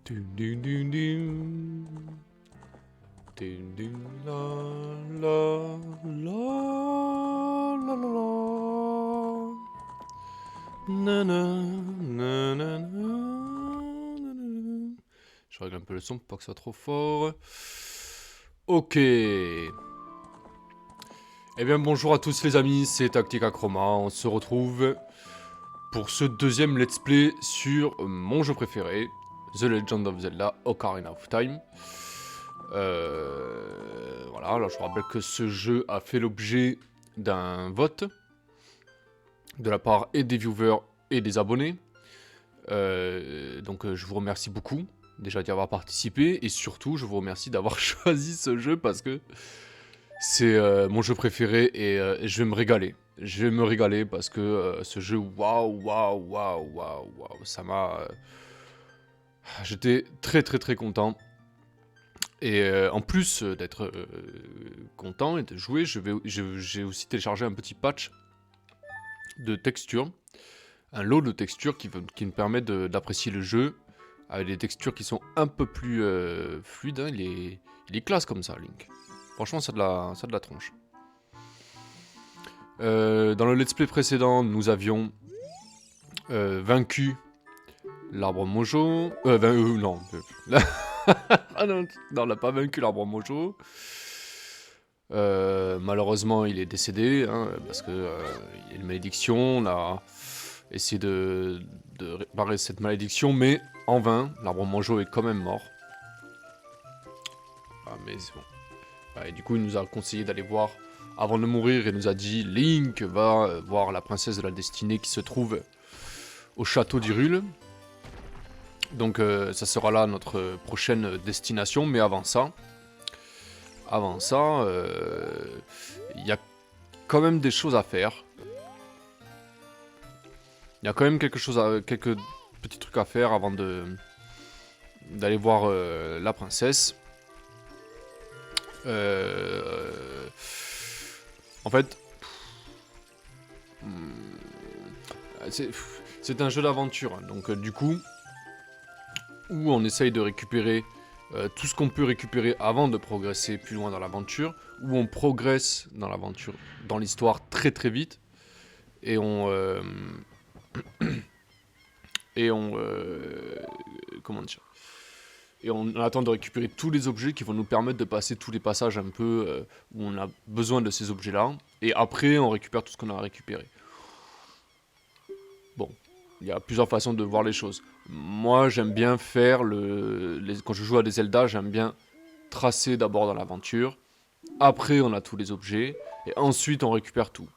Dun, dun, dun, dun. Dun, dun, la, la, la, la, la, la. Na, na, na, na, na, na, na. Je règle un peu le son pour pas que ce soit trop fort. Ok. Eh bien bonjour à tous les amis, c'est Tactica Chroma. On se retrouve pour ce deuxième let's play sur mon jeu préféré, The Legend of Zelda Ocarina of Time. Voilà, alors je vous rappelle que ce jeu a fait l'objet d'un vote de la part et des viewers et des abonnés. Donc je vous remercie beaucoup déjà d'y avoir participé et surtout je vous remercie d'avoir choisi ce jeu parce que c'est mon jeu préféré et je vais me régaler. Je vais me régaler parce que ce jeu, waouh, ça m'a... J'étais très content. Et en plus d'être content et de jouer, j'ai aussi téléchargé un petit patch de textures, un lot de textures qui me permet d'apprécier le jeu avec des textures qui sont un peu plus fluides. Hein. Il est classe comme ça, Link. Franchement, ça a de la tronche. Dans le let's play précédent, nous avions vaincu l'arbre Mojo. Non. Ah non, on n'a pas vaincu l'arbre Mojo. Malheureusement, il est décédé hein, parce que il y a une malédiction. On a essayé de réparer cette malédiction, mais en vain. L'arbre Mojo est quand même mort. Ah, mais c'est bon. Et du coup, il nous a conseillé d'aller voir avant de mourir et nous a dit Link va voir la princesse de la destinée qui se trouve au château d'Hyrule. Donc ça sera là notre prochaine destination, mais avant ça, il y a quand même des choses à faire. Il y a quand même quelques petits trucs à faire avant d'aller voir la princesse. En fait, c'est un jeu d'aventure, donc du coup, où on essaye de récupérer tout ce qu'on peut récupérer avant de progresser plus loin dans l'aventure, où on progresse dans l'aventure, dans l'histoire très vite, et on comment dire, et on attend de récupérer tous les objets qui vont nous permettre de passer tous les passages un peu où on a besoin de ces objets-là, et après on récupère tout ce qu'on a récupéré. Bon, il y a plusieurs façons de voir les choses. Moi, j'aime bien faire quand je joue à des Zelda, j'aime bien tracer d'abord dans l'aventure. Après, on a tous les objets. Et ensuite, on récupère tout.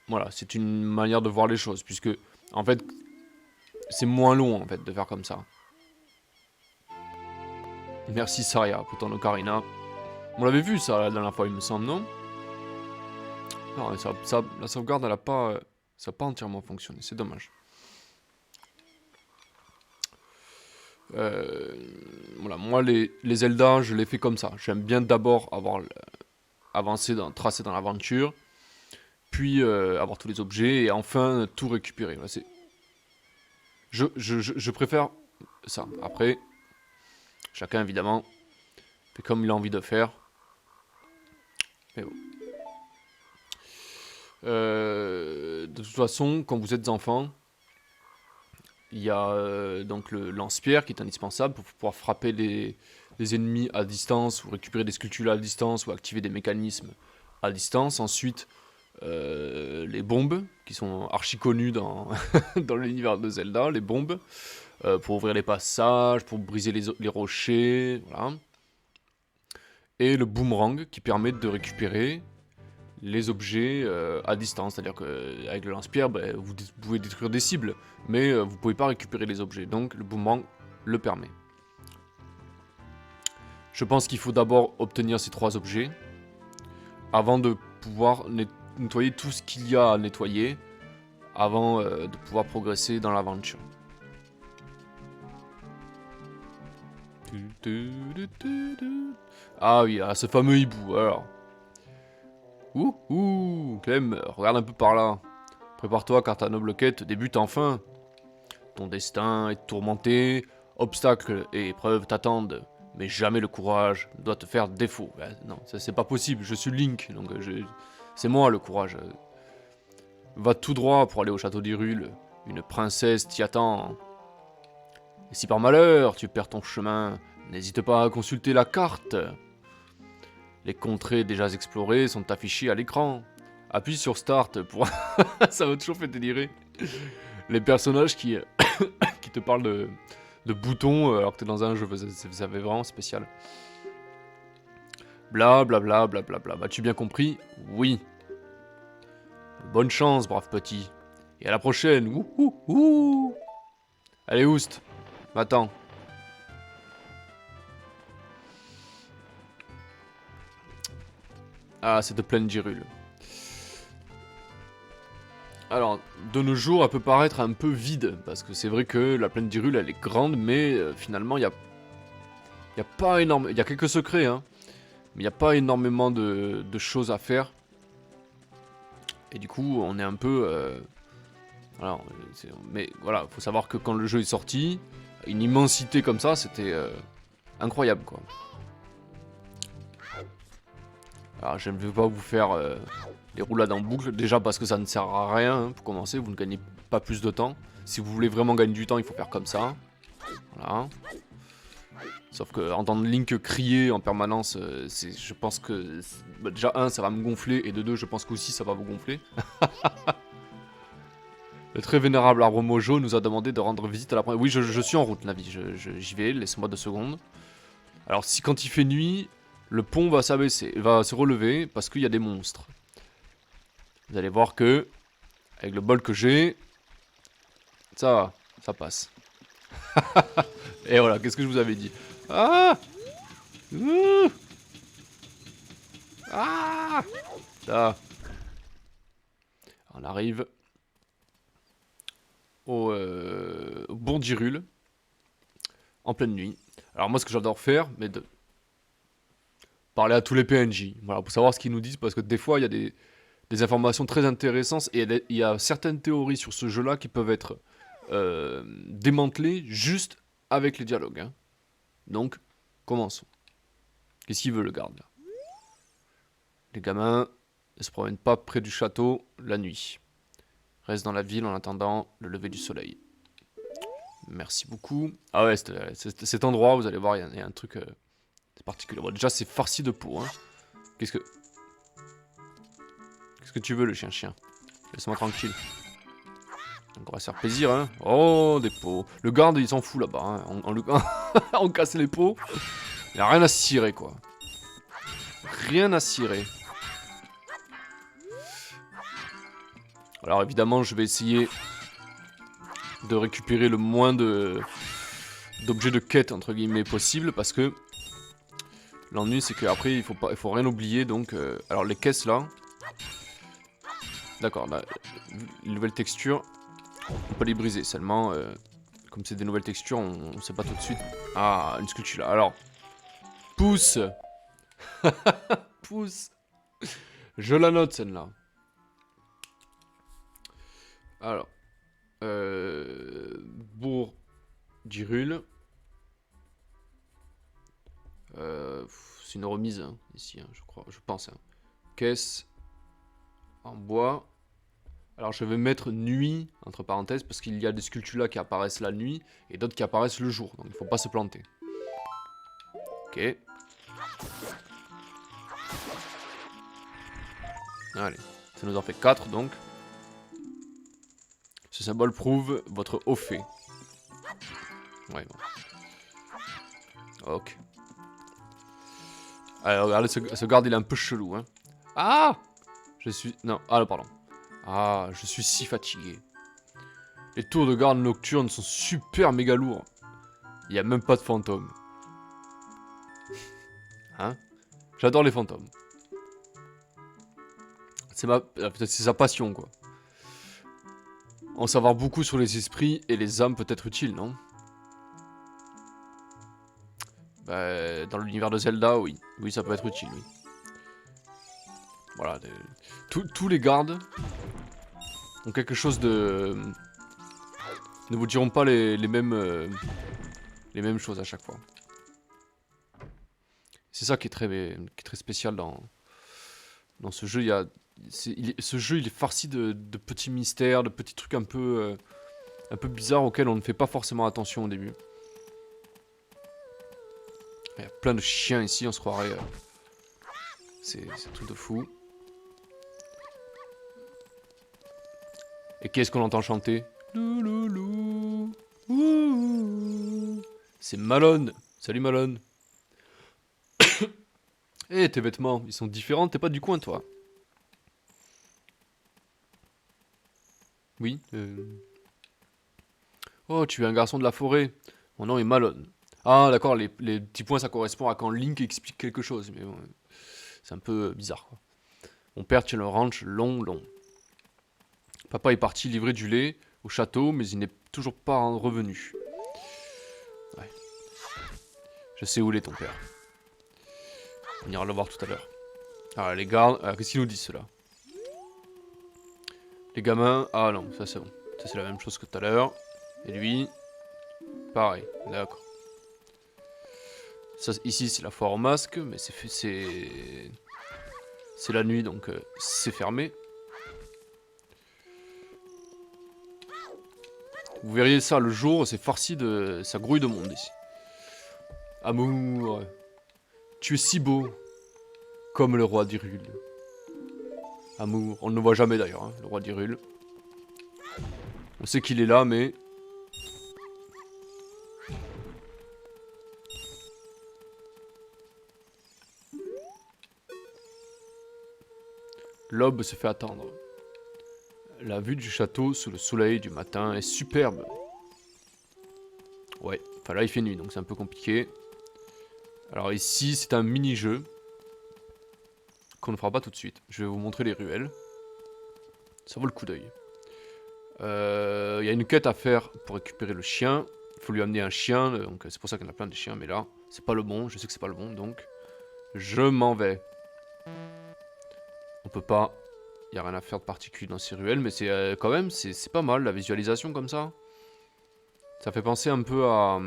Voilà, c'est une manière de voir les choses. Puisque, en fait, c'est moins long, en fait, de faire comme ça. Merci, Saria, pour ton ocarina. On l'avait vu, ça, la dernière fois, il me semble, non? Non, la sauvegarde, elle a pas... ça n'a pas entièrement fonctionné, c'est dommage. Voilà, moi les Zelda, je les fais comme ça. J'aime bien d'abord tracer dans l'aventure, puis avoir tous les objets et enfin tout récupérer. Voilà, je préfère ça. Après, chacun évidemment fait comme il a envie de faire. Mais bon. De toute façon, quand vous êtes enfant, il y a donc le lance-pierre qui est indispensable pour pouvoir frapper les ennemis à distance ou récupérer des sculptures à distance ou activer des mécanismes à distance. Ensuite, les bombes qui sont archi connues dans, dans l'univers de Zelda, les bombes pour ouvrir les passages, pour briser les rochers, voilà. Et le boomerang qui permet de récupérer les objets à distance, c'est-à-dire qu'avec le lance-pierre, vous pouvez détruire des cibles, mais vous ne pouvez pas récupérer les objets, donc le boomerang le permet. Je pense qu'il faut d'abord obtenir ces 3 objets, avant de pouvoir nettoyer tout ce qu'il y a à nettoyer, avant de pouvoir progresser dans l'aventure. Ah oui, ce fameux hibou, alors... Clem, regarde un peu par là. Prépare-toi car ta noble quête débute enfin. Ton destin est tourmenté, obstacles et épreuves t'attendent, mais jamais le courage ne doit te faire défaut. Ben, non, ça c'est pas possible, je suis Link, donc c'est moi le courage. Va tout droit pour aller au château d'Hyrule, une princesse t'y attend. Et si par malheur tu perds ton chemin, n'hésite pas à consulter la carte. Les contrées déjà explorées sont affichées à l'écran. Appuie sur Start pour... Ça va toujours fait délirer. Les personnages qui, qui te parlent de boutons alors que t'es dans un jeu, ça fait vraiment spécial. Bla bla bla bla bla bla. As-tu bien compris? Oui. Bonne chance, brave petit. Et à la prochaine. Ouh. Allez, Oust. Va-t'en. Ah, c'est de pleine d'Hyrule. Alors, de nos jours, elle peut paraître un peu vide, parce que c'est vrai que la plaine d'Hyrule, elle est grande, mais finalement, il y a pas énorme... Il y a quelques secrets, hein, mais il n'y a pas énormément de choses à faire. Et du coup, on est un peu... voilà, mais voilà, faut savoir que quand le jeu est sorti, une immensité comme ça, c'était incroyable, quoi. Alors, je ne vais pas vous faire les roulades en boucle, déjà parce que ça ne sert à rien, hein, pour commencer, vous ne gagnez pas plus de temps. Si vous voulez vraiment gagner du temps, il faut faire comme ça. Voilà. Sauf que entendre Link crier en permanence, je pense que... Bah, déjà, un, ça va me gonfler, et de deux, je pense qu'aussi ça va vous gonfler. Le très vénérable arbre Mojo nous a demandé de rendre visite à la première... Oui, je suis en route, Navi, j'y vais, laisse-moi 2 secondes. Alors, si quand il fait nuit, le pont va s'abaisser, va se relever, parce qu'il y a des monstres. Vous allez voir que, avec le bol que j'ai, ça passe. Et voilà, qu'est-ce que je vous avais dit? Ah, ah, là. On arrive au bourg d'Hyrule, en pleine nuit. Alors moi, ce que j'adore faire, mais de parler à tous les PNJ, voilà, pour savoir ce qu'ils nous disent, parce que des fois, il y a des informations très intéressantes, et il y a certaines théories sur ce jeu-là qui peuvent être démantelées juste avec les dialogues. Hein. Donc, commençons. Qu'est-ce qu'il veut, le garde, là? Les gamins ne se promènent pas près du château la nuit. Reste dans la ville en attendant le lever du soleil. Merci beaucoup. Ah ouais, cet endroit, vous allez voir, il y a un truc particulier. Bon, déjà, c'est farci de peau. Hein. Qu'est-ce que tu veux, le chien-chien? Laisse-moi tranquille. Donc on va se faire plaisir, hein. Oh, des pots. Le garde, il s'en fout là-bas. Hein. On casse les pots. Il n'y a rien à cirer, quoi. Rien à cirer. Alors évidemment, je vais essayer de récupérer le moins d'objets de quête, entre guillemets, possible, parce que l'ennui, c'est qu'après, il faut rien oublier, donc... alors les caisses, là... D'accord, là, les nouvelles textures, on peut les briser, seulement... comme c'est des nouvelles textures, on sait pas tout de suite. Ah, une sculpture là. Alors, pouce. Pouce. Je la note, celle-là. Alors, bourg d'Hyrule. C'est une remise, hein, ici, hein, je crois, je pense. Hein. Caisse en bois. Alors je vais mettre nuit, entre parenthèses, parce qu'il y a des sculptures là qui apparaissent la nuit, et d'autres qui apparaissent le jour, donc il ne faut pas se planter. Ok. Allez, ça nous en fait 4 donc. Ce symbole prouve votre haut fait. Ouais, bon. Ok. Alors regardez, ce garde il est un peu chelou, hein. Ah! Je suis... Non, ah pardon. Ah, je suis si fatigué. Les tours de garde nocturnes sont super méga lourds. Il n'y a même pas de fantômes. Hein? J'adore les fantômes. C'est sa passion, quoi. En savoir beaucoup sur les esprits et les âmes peut être utile, non? Bah, dans l'univers de Zelda, oui. Oui, ça peut être utile, oui. Voilà. Tous les gardes ont quelque chose de ne vous diront pas les mêmes choses à chaque fois. C'est ça qui est très spécial dans ce jeu. Ce jeu, il est farci de petits mystères, de petits trucs un peu bizarres auxquels on ne fait pas forcément attention au début. Il y a plein de chiens ici, on se croirait... c'est un truc de fou. Et qu'est-ce qu'on entend chanter? Louloulou, ouh. C'est Malone. Salut Malone. Eh, tes vêtements, ils sont différents, t'es pas du coin, toi. Oui. Oh, tu es un garçon de la forêt. Mon nom est Malone. Ah, d'accord, les petits points, ça correspond à quand Link explique quelque chose. Mais bon, c'est un peu bizarre, quoi. Mon père tient le ranch long. Papa est parti livrer du lait au château, mais il n'est toujours pas revenu. Ouais. Je sais où il est, ton père. On ira le voir tout à l'heure. Ah, les gardes... Ah, qu'est-ce qu'ils nous disent, ceux-là? Les gamins... Ah non, ça c'est bon. Ça c'est la même chose que tout à l'heure. Et lui... Pareil, d'accord. Ça, ici, c'est la foire au masque, mais c'est la nuit, donc c'est fermé. Vous verriez ça le jour, c'est farci de... Ça grouille de monde ici. Amour, tu es si beau, comme le roi d'Hyrule. Amour, on ne le voit jamais d'ailleurs, hein, le roi d'Hyrule. On sait qu'il est là, mais... L'aube se fait attendre. La vue du château sous le soleil du matin est superbe. Ouais, enfin là il fait nuit, donc c'est un peu compliqué. Alors ici, c'est un mini-jeu qu'on ne fera pas tout de suite. Je vais vous montrer les ruelles. Ça vaut le coup d'œil. Il y a une quête à faire pour récupérer le chien. Il faut lui amener un chien, donc c'est pour ça qu'il y en a plein de chiens, mais là, c'est pas le bon. Je sais que c'est pas le bon, donc je m'en vais. On peut pas... Il n'y a rien à faire de particulier dans ces ruelles, mais c'est quand même, c'est pas mal, la visualisation comme ça. Ça fait penser un peu à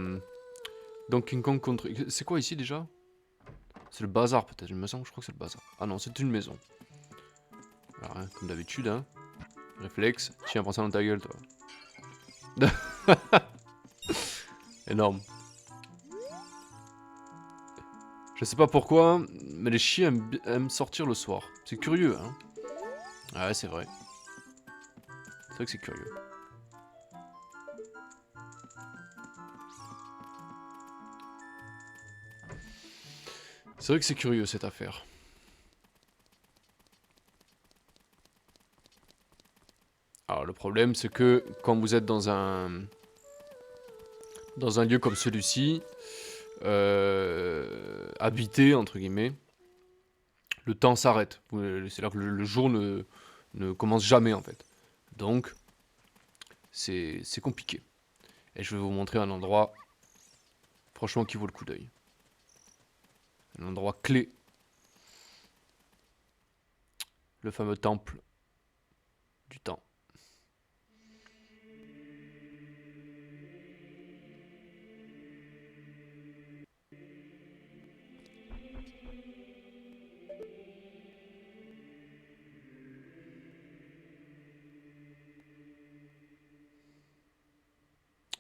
Donkey Kong contre... C'est quoi ici déjà? C'est le bazar peut-être, il me semble, je crois que c'est le bazar. Ah non, c'est une maison. Alors, hein, comme d'habitude, hein. Réflexe, tiens, prends ça dans ta gueule, toi. Énorme. Je sais pas pourquoi, mais les chiens aiment sortir le soir. C'est curieux, hein. Ah ouais, c'est vrai. C'est vrai que c'est curieux. C'est vrai que c'est curieux cette affaire. Alors le problème c'est que quand vous êtes dans un lieu comme celui-ci, habité entre guillemets, le temps s'arrête. C'est là que le jour ne commence jamais en fait. Donc c'est compliqué. Et je vais vous montrer un endroit franchement qui vaut le coup d'œil. Un endroit clé. Le fameux temple du temps.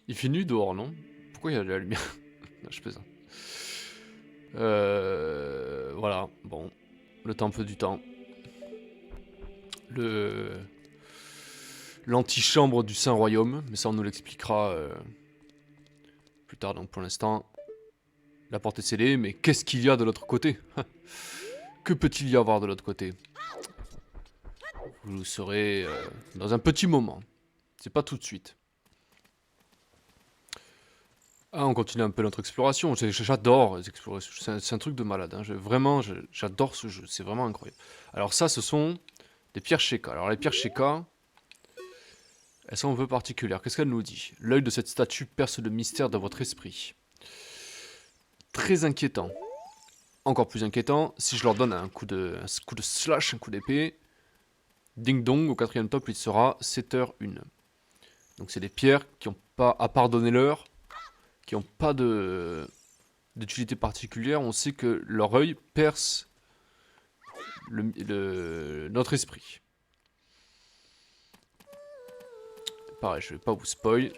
Il fait nuit dehors, non? Pourquoi il y a de la lumière? Non, je plaisante. Voilà, bon. Le temple du temps. L'antichambre du Saint-Royaume. Mais ça, on nous l'expliquera plus tard. Donc pour l'instant, la porte est scellée. Mais qu'est-ce qu'il y a de l'autre côté? Que peut-il y avoir de l'autre côté? Vous le saurez dans un petit moment. C'est pas tout de suite. Ah, on continue un peu notre exploration. J'adore les explorations. C'est un truc de malade. Hein. Vraiment, j'adore ce jeu. C'est vraiment incroyable. Alors ça, ce sont des pierres Sheikah. Alors les pierres Sheikah, elles sont un peu particulières. Qu'est-ce qu'elle nous dit? L'œil de cette statue perce le mystère de votre esprit. Très inquiétant. Encore plus inquiétant, si je leur donne un coup de slash, un coup d'épée, ding dong, au 4e top, il sera 7h01. Donc c'est des pierres qui ont pas, à part donner l'heure, qui n'ont pas d'utilité particulière. On sait que leur œil perce notre esprit. Pareil, je vais pas vous spoil.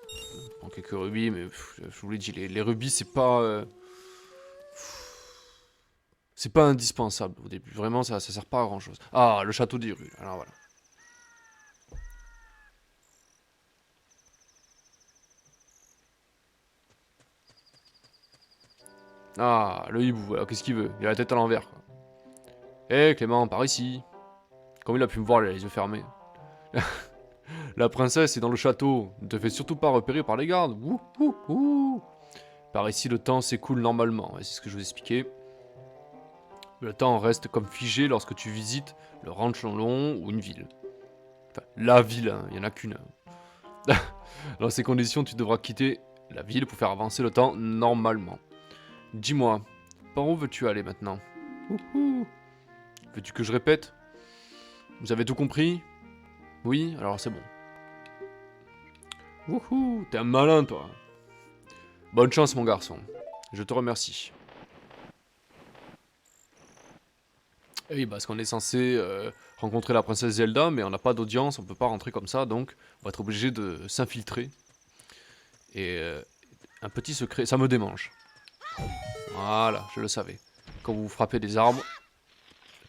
Je prends quelques rubis, mais je vous l'ai dit, les rubis, c'est pas indispensable au début. Vraiment, ça sert pas à grand chose. Ah, le château d'Hyrule. Alors voilà. Ah, le hibou, alors qu'est-ce qu'il veut? Il a la tête à l'envers, quoi. Eh, Clément, par ici. Comme il a pu me voir, il a les yeux fermés. La princesse est dans le château. Ne te fais surtout pas repérer par les gardes. Ouh, ouh, ouh. Par ici, le temps s'écoule normalement. C'est ce que je vous expliquais. Le temps reste comme figé lorsque tu visites le ranch long ou une ville. Enfin, la ville, hein, il n'y en a qu'une. Dans ces conditions, tu devras quitter la ville pour faire avancer le temps normalement. Dis-moi, par où veux-tu aller maintenant? Ouhou. Veux-tu que je répète? Vous avez tout compris? Oui, alors c'est bon. Wouhou, t'es un malin, toi. Bonne chance, mon garçon. Je te remercie. Et oui, parce qu'on est censé rencontrer la princesse Zelda, mais on n'a pas d'audience, on peut pas rentrer comme ça, donc on va être obligé de s'infiltrer. Et un petit secret, ça me démange. Voilà, je le savais. Quand vous frappez des arbres,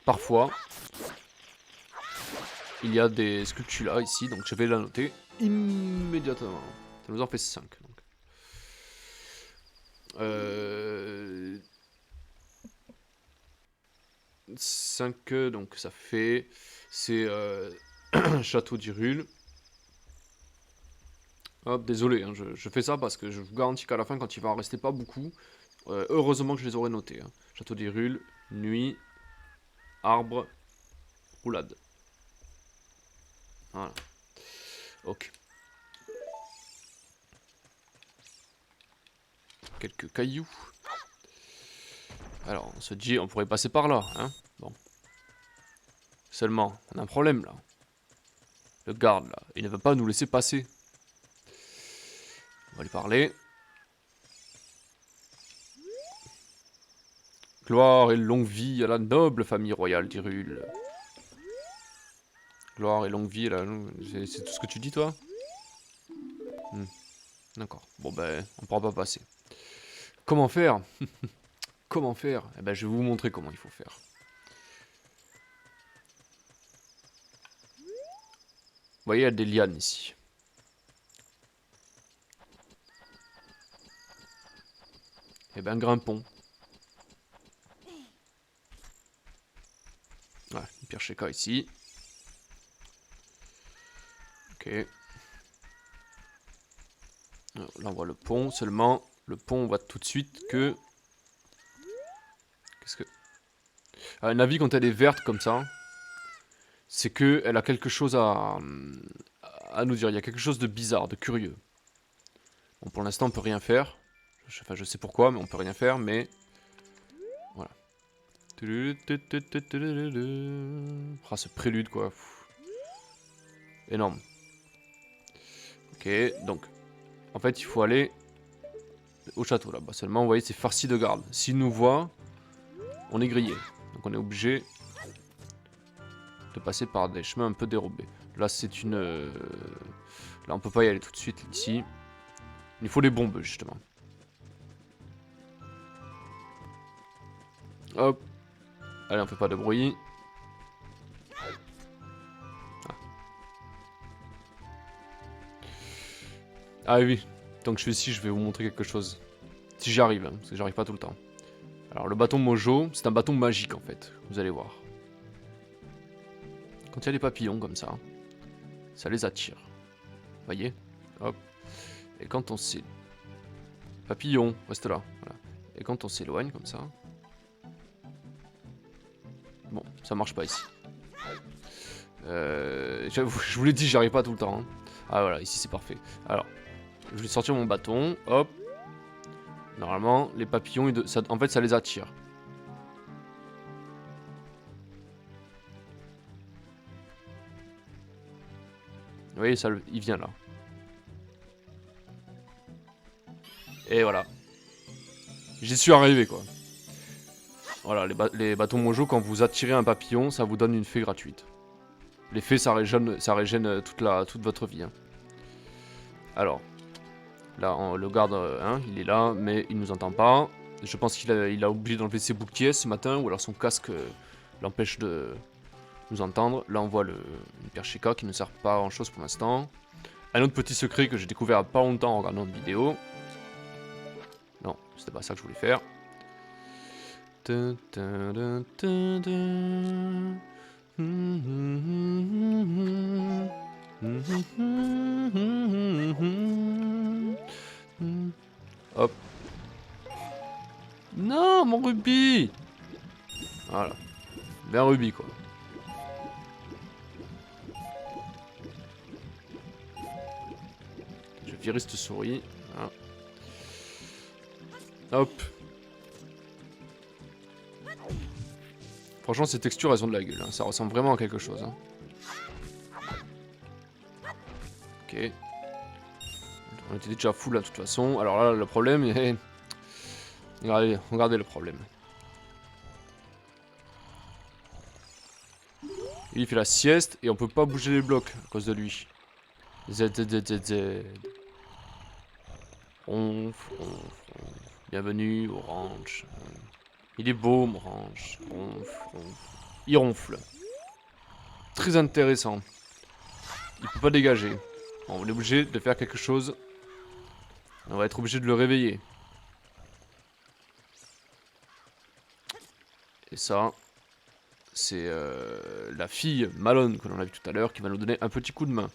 parfois, il y a des sculptures là, ici, donc je vais la noter immédiatement. Ça nous en fait 5. Donc. 5, donc ça fait... C'est Château d'Hyrule. Hop, désolé, hein, je fais ça parce que je vous garantis qu'à la fin, quand il va en rester pas beaucoup, heureusement que je les aurais notés. Hein. Château d'Hyrule, nuit, arbre, roulade. Voilà. Ok. Quelques cailloux. Alors, on se dit, on pourrait passer par là, hein. Bon. Seulement, on a un problème, là. Le garde, là, il ne veut pas nous laisser passer. On va lui parler. Gloire et longue vie à la noble famille royale d'Hyrule. Gloire et longue vie à la... C'est tout ce que tu dis, toi? D'accord. Bon, ben, on pourra pas passer. Comment faire? Comment faire? Eh ben, je vais vous montrer comment il faut faire. Vous voyez, il y a des lianes ici. Eh ben, grimpons. Voilà, une pierre Sheka ici. Ok. Alors, là, on voit le pont. Seulement, le pont, on voit tout de suite que... Qu'est-ce que... Ah, une avis, quand elle est verte comme ça, c'est que elle a quelque chose à nous dire. Il y a quelque chose de bizarre, de curieux. Bon, pour l'instant, on peut rien faire. Enfin, je sais pourquoi, mais on peut rien faire, mais... Voilà. Ah, ce prélude, quoi. Pff. Énorme. Ok, donc... En fait, il faut aller au château, là-bas. Seulement, vous voyez, c'est farci de garde. S'ils nous voient, on est grillé. Donc, on est obligé de passer par des chemins un peu dérobés. Là, c'est une... Là, on peut pas y aller tout de suite, ici. Il faut les bombes, justement. Hop. Allez, on fait pas de bruit. Ah oui, tant que je suis ici, je vais vous montrer quelque chose. Si j'y arrive, hein, parce que j'arrive pas tout le temps. Alors, le bâton Mojo, c'est un bâton magique, en fait. Vous allez voir. Quand il y a des papillons, comme ça les attire. Voyez? Hop. Et quand on s'éloigne... Papillon, reste là. Voilà. Et quand on s'éloigne, comme ça... Bon, ça marche pas ici. Je vous l'ai dit, j'y arrive pas tout le temps. Hein. Ah voilà, ici c'est parfait. Alors, je vais sortir mon bâton, hop. Normalement, les papillons, en fait, ça les attire. voyez, ça, il vient là. Et voilà. J'y suis arrivé, quoi. Voilà, les bâtons mojo, quand vous attirez un papillon, ça vous donne une fée gratuite. Les fées, ça régène toute votre vie. Hein. Alors, là, le garde, hein, il est là, mais il nous entend pas. Je pense qu'il a oublié d'enlever ses boucliers ce matin, ou alors son casque l'empêche de nous entendre. Là, on voit une perchica qui ne sert pas à grand chose pour l'instant. Un autre petit secret que j'ai découvert il n'y a pas longtemps en regardant une vidéo. Non, c'était pas ça que je voulais faire. Hop. Non, mon rubis. Voilà. Un rubis, quoi. Je vais virer cette souris. Voilà. Hop. Franchement, ces textures, elles ont de la gueule. Hein. Ça ressemble vraiment à quelque chose. Hein. Ok. On était déjà full là, de toute façon. Alors là, le problème est... Regardez le problème. Il fait la sieste et on peut pas bouger les blocs à cause de lui. Z, Z, Z, Z, Z. Ronf, ronf, ronf. Bienvenue, Orange. Il est beau, Orange. Ronf, ronf. Il ronfle. Très intéressant. Il peut pas dégager. Bon, on est obligé de faire quelque chose. On va être obligé de le réveiller. Et ça, c'est la fille Malone que l'on a vu tout à l'heure qui va nous donner un petit coup de main.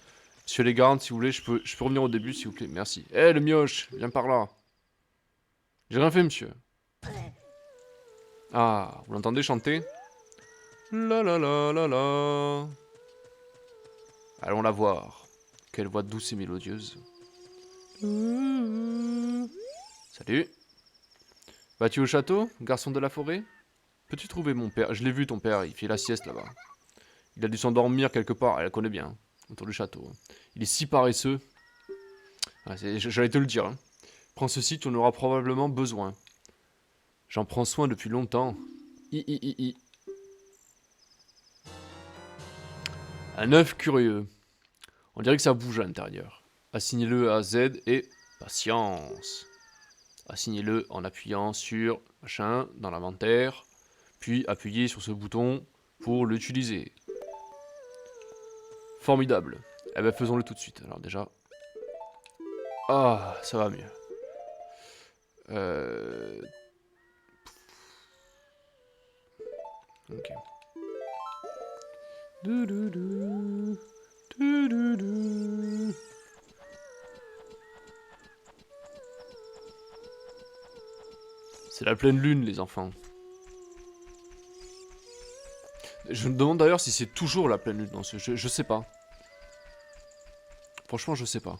Monsieur les gardes, si vous voulez, je peux revenir au début, s'il vous plaît. Merci. Eh, le mioche, viens par là. J'ai rien fait, monsieur. Ah, vous l'entendez chanter? La la la la la. Allons la voir. Quelle voix douce et mélodieuse. Salut. Vas-tu au château, garçon de la forêt? Peux-tu trouver mon père? Je l'ai vu, ton père, il fait la sieste là-bas. Il a dû s'endormir quelque part, elle la connaît bien, autour du château. Il est si paresseux. Ah, j'allais te le dire. Hein. Prends ceci, tu en auras probablement besoin. J'en prends soin depuis longtemps. I. Un œuf curieux. On dirait que ça bouge à l'intérieur. Assignez-le à Z et patience. Assignez-le en appuyant sur machin dans l'inventaire, puis appuyez sur ce bouton pour l'utiliser. Formidable. Eh ben faisons-le tout de suite. Alors déjà... Ah, ça va mieux. Ok. C'est la pleine lune, les enfants. Je me demande d'ailleurs si c'est toujours la pleine lune dans ce jeu. Je sais pas. Franchement, je sais pas.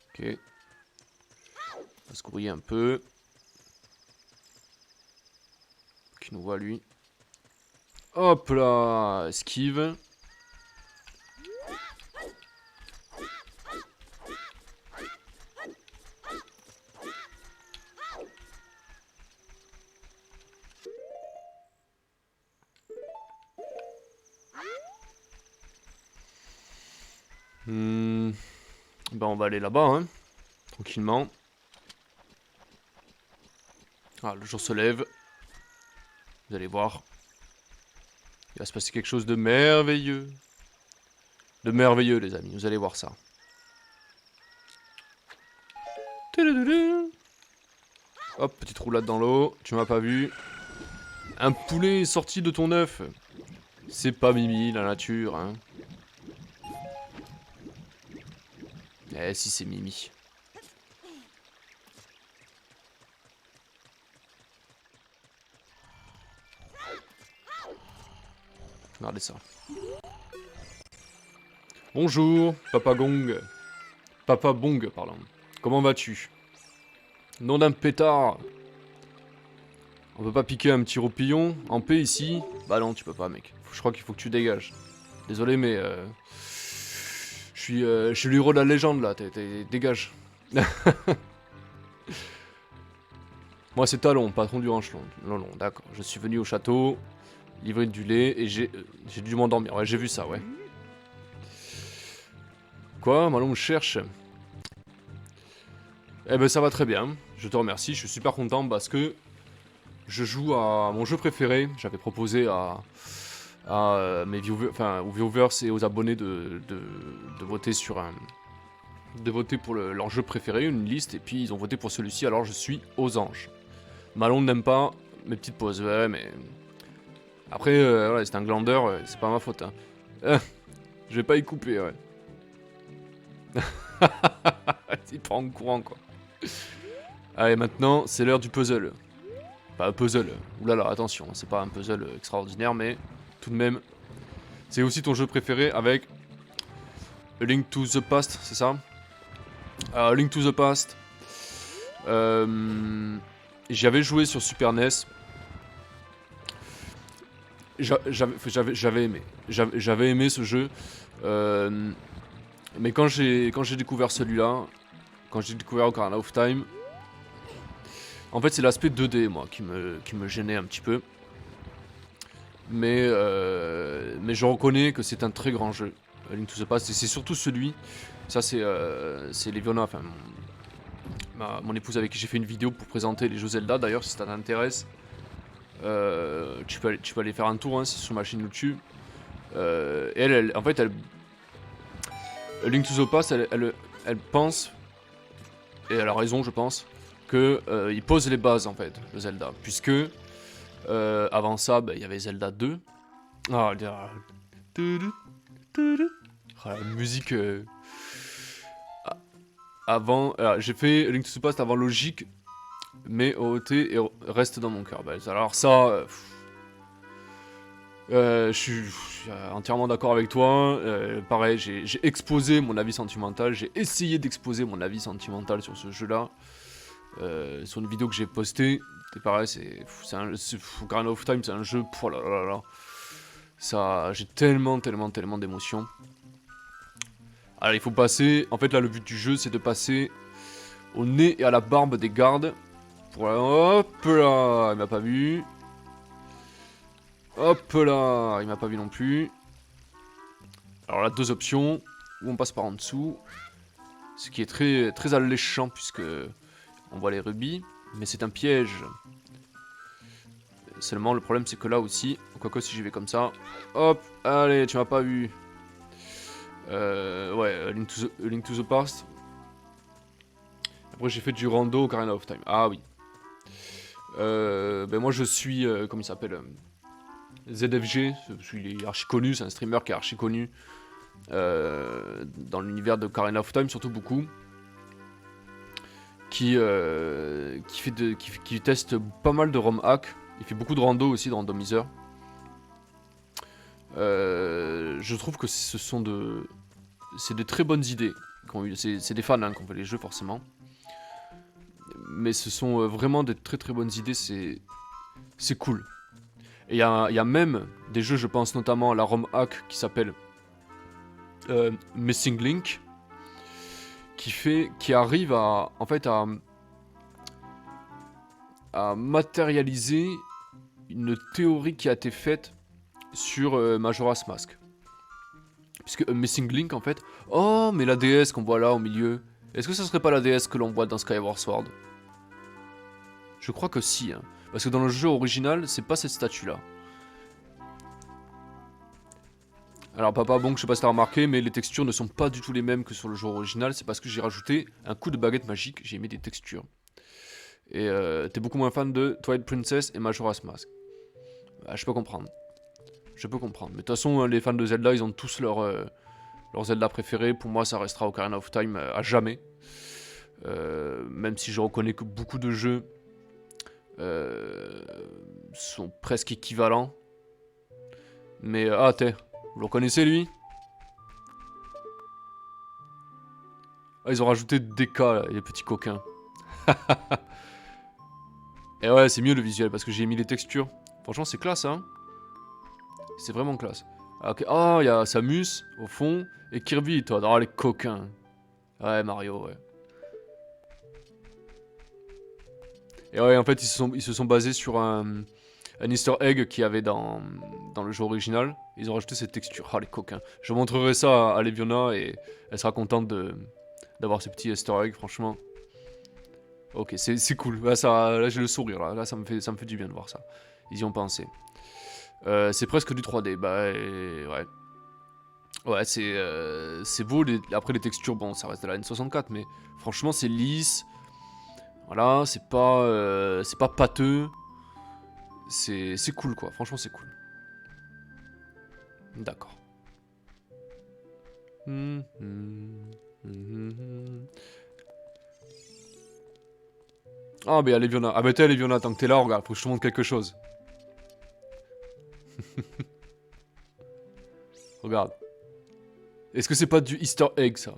Ok. On va se grouiller un peu. Qui nous voit, lui. Hop là, esquive. Ben on va aller là-bas, hein, tranquillement. Ah, le jour se lève. Vous allez voir. Il va se passer quelque chose de merveilleux. De merveilleux, les amis. Vous allez voir ça. Hop, petite roulade dans l'eau. Tu m'as pas vu. Un poulet est sorti de ton œuf. C'est pas Mimi, la nature, hein. Eh si, c'est Mimi. Regardez ça. Bonjour, Papa Gong. Papa Bong, pardon. Comment vas-tu? Nom d'un pétard. On peut pas piquer un petit roupillon en paix ici? Bah non, tu peux pas, mec. Je crois qu'il faut que tu dégages. Désolé, mais je suis l'héros de la légende là. Dégage. Moi, c'est Talon, patron du ranch long. D'accord. Je suis venu au château, livrer du lait et j'ai dû m'endormir. Ouais, j'ai vu ça, ouais. Quoi? Malon me cherche. Eh ben, ça va très bien. Je te remercie. Je suis super content parce que je joue à mon jeu préféré. J'avais proposé à mes viewers, enfin aux viewers et aux abonnés de voter sur de voter pour leur jeu préféré, une liste, et puis ils ont voté pour celui-ci, alors je suis aux anges. Malon n'aime pas mes petites pauses, ouais, mais après, voilà, c'est un glandeur, c'est pas ma faute. Hein. Je vais pas y couper, ouais. Il part en courant, quoi. Allez, maintenant, c'est l'heure du puzzle. Pas un puzzle, oulala, attention, c'est pas un puzzle extraordinaire, mais tout de même, c'est aussi ton jeu préféré avec A Link to the Past, c'est ça? Link to the Past. J'avais joué sur Super NES. J'avais aimé. J'avais aimé ce jeu. Mais quand j'ai découvert celui-là, quand j'ai découvert Ocarina of Time, en fait c'est l'aspect 2D moi qui me gênait un petit peu. Mais je reconnais que c'est un très grand jeu, Link to the Past, et c'est surtout celui. Ça c'est Leviona, enfin mon épouse avec qui j'ai fait une vidéo pour présenter les jeux Zelda. D'ailleurs, si ça t'intéresse, tu peux aller faire un tour, hein, c'est sur ma chaîne YouTube. Et en fait, Link to the Past, elle pense, et elle a raison, je pense, que il pose les bases en fait de Zelda, puisque avant ça, il y avait Zelda 2. Ah, la musique. Avant, j'ai fait Link to the Past avant Logique, mais OOT reste dans mon cœur. Alors ça, je suis entièrement d'accord avec toi. Pareil, j'ai exposé mon avis sentimental, j'ai essayé d'exposer mon avis sentimental sur ce jeu-là, sur une vidéo que j'ai postée. C'est pareil, Ocarina of Time, c'est un jeu, oh là là là. Ça, j'ai tellement d'émotions. Alors il faut passer, en fait là le but du jeu c'est de passer au nez et à la barbe des gardes. Pour hop là, il m'a pas vu. Hop là, il m'a pas vu non plus. Alors là, deux options, où on passe par en dessous. Ce qui est très alléchant puisque on voit les rubis. Mais c'est un piège. Seulement le problème c'est que là aussi, quoique si j'y vais comme ça. Hop, allez, tu m'as pas vu. Ouais, Link to the Past. Après j'ai fait du rando Ocarina of Time. Ah oui. Moi je suis, comment il s'appelle, ZFG, il est archi connu, c'est un streamer qui est archi connu dans l'univers de Ocarina of Time, surtout beaucoup. Qui teste pas mal de ROM hack. Il fait beaucoup de rando aussi, de randomiseur. Je trouve que c'est de très bonnes idées. C'est des fans hein, qui ont fait les jeux forcément. Mais ce sont vraiment de très bonnes idées, c'est cool. Et il y a même des jeux, je pense notamment à la ROM hack qui s'appelle Missing Link, qui arrive à matérialiser une théorie qui a été faite sur Majora's Mask. Puisque Missing Link en fait, oh mais la déesse qu'on voit là au milieu, est-ce que ce serait pas la déesse que l'on voit dans Skyward Sword? Je crois que si, hein. Parce que dans le jeu original, c'est pas cette statue-là. Alors papa, bon, je sais pas si t'as remarqué, mais les textures ne sont pas du tout les mêmes que sur le jeu original. C'est parce que j'ai rajouté un coup de baguette magique, j'ai mis des textures. Et t'es beaucoup moins fan de Twilight Princess et Majora's Mask. Je peux comprendre. Je peux comprendre. Mais de toute façon, les fans de Zelda, ils ont tous leur Zelda préféré. Pour moi, ça restera Ocarina of Time à jamais. Même si je reconnais que beaucoup de jeux sont presque équivalents. Mais, vous le reconnaissez lui? Ah, ils ont rajouté des DK là, les petits coquins. Et ouais, c'est mieux le visuel parce que j'ai mis les textures. Franchement, c'est classe, hein. C'est vraiment classe. Ah, ok. Ah, il y a Samus au fond et Kirby, toi. Oh, les coquins. Ouais, Mario, ouais. Et ouais, en fait, ils se sont basés sur un Easter egg qu'il y avait dans le jeu original. Ils ont rajouté cette texture. Ah, les coquins. Je montrerai ça à Leviona et elle sera contente d'avoir ce petit Easter egg, franchement. Ok, c'est cool. Là j'ai le sourire, là ça me fait du bien de voir ça. Ils y ont pensé. C'est presque du 3D, bah ouais. Ouais, c'est beau. Après les textures, bon, ça reste de la N64, mais franchement c'est lisse. Voilà, c'est pas pâteux. C'est cool quoi, franchement c'est cool. D'accord. Ah, mais allez, Leviona. Ah, bah, t'es Leviona, tant que t'es là, regarde, faut que je te montre quelque chose. Regarde. Est-ce que c'est pas du Easter egg, ça?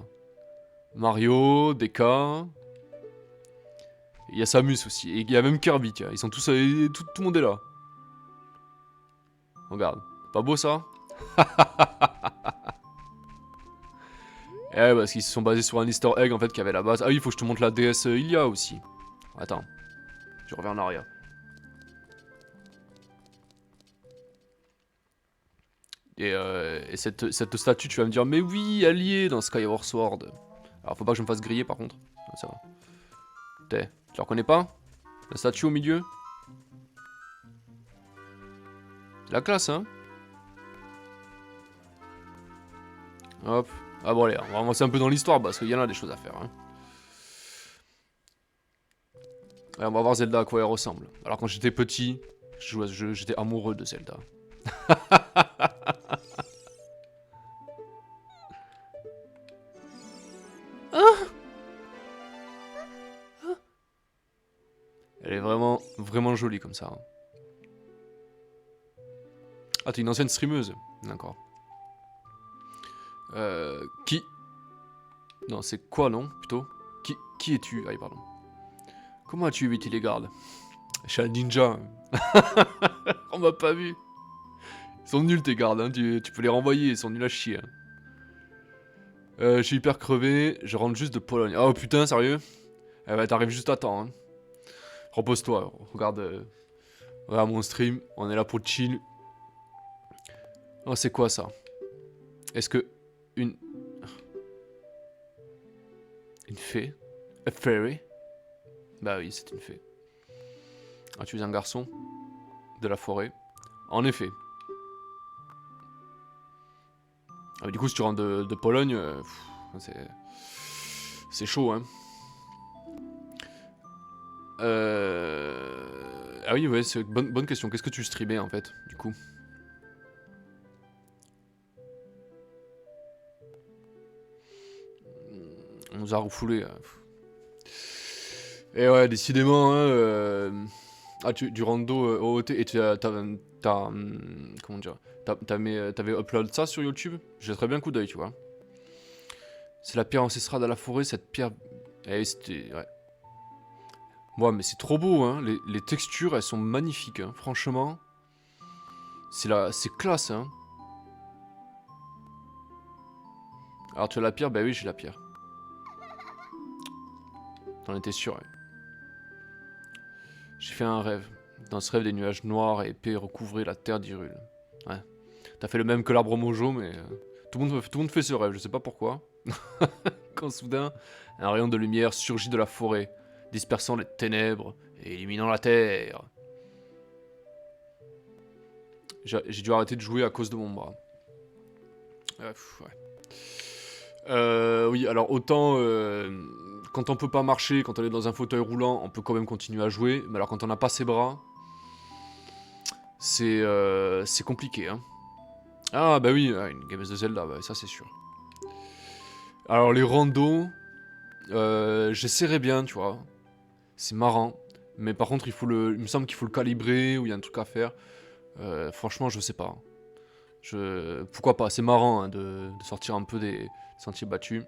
Mario, DK. Il y a Samus aussi. Et il y a même Kirby, tiens. Ils sont tous. Tout le monde est là. Regarde. Pas beau, ça? Eh ouais, parce qu'ils se sont basés sur un Easter egg, en fait, qui avait la base. Ah oui, il faut que je te montre la DS Ilia aussi. Attends. Je reviens en arrière. Et cette statue, tu vas me dire, mais oui, allié dans Skyward Sword. Alors, faut pas que je me fasse griller, par contre. Ah, ça va. Tu la reconnais pas? La statue au milieu? C'est la classe, hein? Hop. Ah bon, allez, on va avancer un peu dans l'histoire, parce qu'il y en a des choses à faire, hein. Ouais, on va voir Zelda à quoi elle ressemble. Alors, quand j'étais petit, je jouais à ce jeu, j'étais amoureux de Zelda. Elle est vraiment, vraiment jolie comme ça, hein. Ah, t'es une ancienne streameuse. D'accord. Qui... Non, c'est quoi, non, plutôt? Qui es-tu? Ah, pardon. Comment as-tu évité les gardes? Je suis un ninja. On m'a pas vu. Ils sont nuls tes gardes, hein. Tu peux les renvoyer, ils sont nuls à chier, hein. Je suis hyper crevé, je rentre juste de Pologne. Oh putain, sérieux? Eh bah t'arrives juste à temps, hein. Repose-toi, regarde mon stream, on est là pour chill. Oh, c'est quoi ça? Est-ce que... Une... Une fée? A fairy? Bah oui, c'est une fée. Ah, tu es un garçon de la forêt. En effet. Ah, du coup, si tu rentres de Pologne, c'est chaud, hein. Ah oui, ouais, c'est une bonne question. Qu'est-ce que tu streamais, en fait, du coup? On nous a refoulé. Et ouais, décidément, hein, Ah, du rando OOT, et comment dire? T'avais upload ça sur YouTube? J'ai très bien coup d'œil, tu vois. C'est la pierre ancestrale de la forêt, cette pierre... Eh, c'était... Ouais. Ouais, mais c'est trop beau, hein. Les textures, elles sont magnifiques, hein. Franchement. C'est classe, hein. Alors, tu as la pierre? Bah oui, j'ai la pierre. T'en étais sûr, ouais. J'ai fait un rêve. Dans ce rêve, des nuages noirs et épais recouvraient la terre d'Hyrule. Ouais. T'as fait le même que l'arbre Mojo, mais... tout le monde fait ce rêve, je sais pas pourquoi. Quand soudain, un rayon de lumière surgit de la forêt, dispersant les ténèbres et illuminant la terre. J'ai dû arrêter de jouer à cause de mon bras. Ouais. Oui, alors autant quand on peut pas marcher, quand on est dans un fauteuil roulant, on peut quand même continuer à jouer. Mais alors quand on n'a pas ses bras, c'est compliqué, hein. Ah bah oui, une gameuse de Zelda, bah, ça c'est sûr. Alors les randos, j'essaierai bien, tu vois. C'est marrant. Mais par contre, il me semble qu'il faut le calibrer, ou il y a un truc à faire. Franchement, je sais pas. Pourquoi pas, c'est marrant, hein, de sortir un peu des sentiers battus.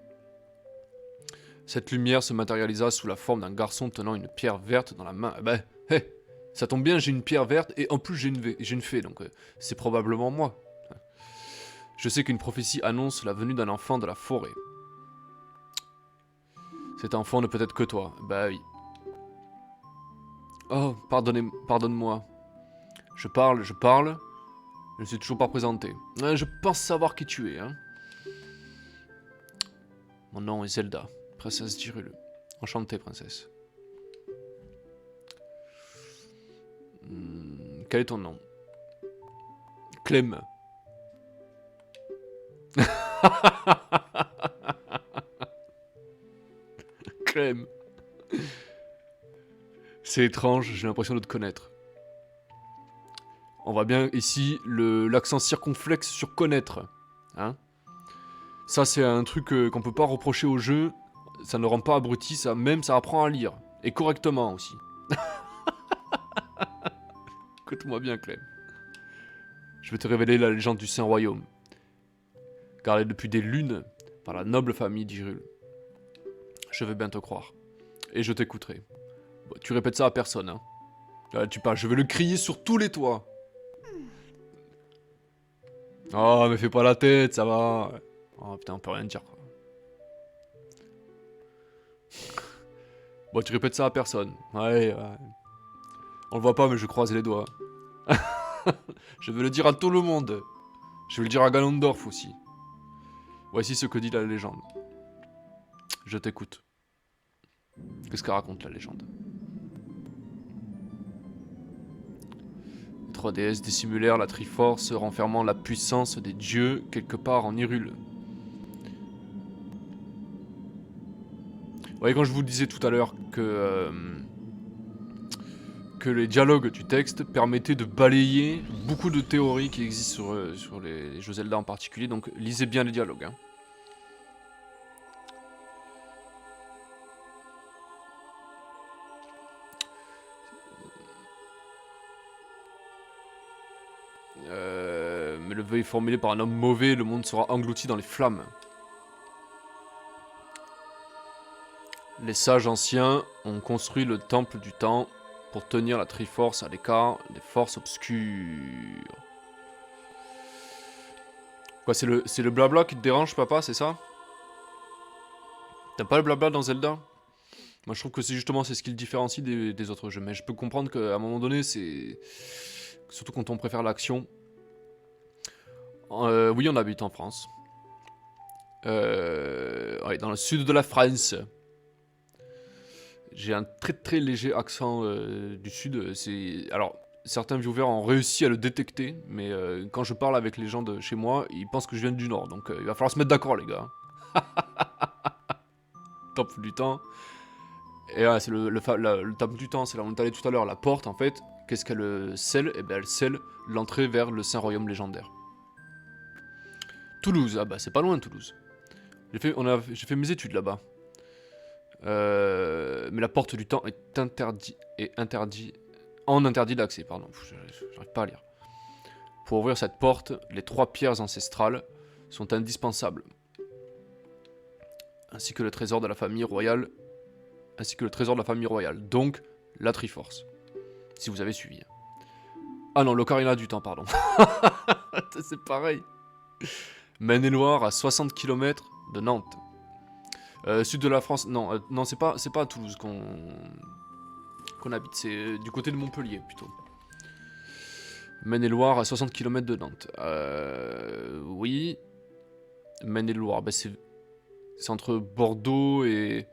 Cette lumière se matérialisa sous la forme d'un garçon tenant une pierre verte dans la main. Eh ben, hé, Ça tombe bien, j'ai une pierre verte et en plus j'ai une fée, donc c'est probablement moi. Je sais qu'une prophétie annonce la venue d'un enfant de la forêt. Cet enfant ne peut être que toi. Bah oui. Oh, pardonne-moi. Je parle. Je ne suis toujours pas présenté. Je pense savoir qui tu es, hein. Mon nom est Zelda, princesse d'Hyrule. Enchantée, princesse. Quel est ton nom? Clem. Clem. C'est étrange, j'ai l'impression de te connaître. On voit bien ici l'accent circonflexe sur connaître. Hein? Ça, c'est un truc qu'on peut pas reprocher au jeu. Ça ne rend pas abruti, ça apprend à lire. Et correctement aussi. Écoute-moi bien, Clem. Je vais te révéler la légende du Saint-Royaume. Gardée depuis des lunes par la noble famille d'Hyrule. Je vais bien te croire. Et je t'écouterai. Bon, tu répètes ça à personne, hein. Tu parles, je vais le crier sur tous les toits. Oh, mais fais pas la tête, ça va. Oh putain, on peut rien dire, quoi. Bon, tu répètes ça à personne. Ouais. On le voit pas, mais je croise les doigts. Je vais le dire à tout le monde. Je vais le dire à Ganondorf aussi. Voici ce que dit la légende. Je t'écoute. Qu'est-ce qu'elle raconte, la légende? Les 3 déesses dissimulèrent la Triforce, renfermant la puissance des dieux quelque part en Hyrule. Vous voyez, quand je vous disais tout à l'heure que les dialogues du texte permettaient de balayer beaucoup de théories qui existent sur les jeux Zelda en particulier, donc lisez bien les dialogues. Hein. Mais le vœu est formulé par un homme mauvais, le monde sera englouti dans les flammes. Les sages anciens ont construit le temple du temps pour tenir la Triforce à l'écart des forces obscures. Quoi, c'est le blabla qui te dérange, papa, c'est ça? T'as pas le blabla dans Zelda? Moi, je trouve que c'est ce qui le différencie des autres jeux. Mais je peux comprendre qu'à un moment donné, c'est... Surtout quand on préfère l'action. Oui, on habite en France. Ouais, dans le sud de la France. J'ai un très très léger accent du sud. Alors, certains viewers ont réussi à le détecter, mais quand je parle avec les gens de chez moi, ils pensent que je viens du nord. Donc il va falloir se mettre d'accord, les gars. Temple du temps. Et ouais, c'est le temple du temps, c'est là où on est allé tout à l'heure. La porte, en fait, qu'est-ce qu'elle scelle? Eh bien, elle scelle l'entrée vers le Saint-Royaume légendaire. Toulouse, ah bah c'est pas loin de Toulouse. J'ai fait mes études là-bas. Mais la porte du temps est interdit d'accès, pardon. J'arrive pas à lire. Pour ouvrir cette porte, les 3 pierres ancestrales sont indispensables. Ainsi que le trésor de la famille royale. Donc, la Triforce. Si vous avez suivi. Ah non, l'Ocarina du temps, pardon. C'est pareil. Maine-et-Loire, à 60 km de Nantes. Sud de la France, non, non, c'est pas à Toulouse qu'on habite, c'est du côté de Montpellier plutôt. Maine-et-Loire à 60 km de Nantes. Oui. Maine-et-Loire, bah c'est entre Bordeaux et...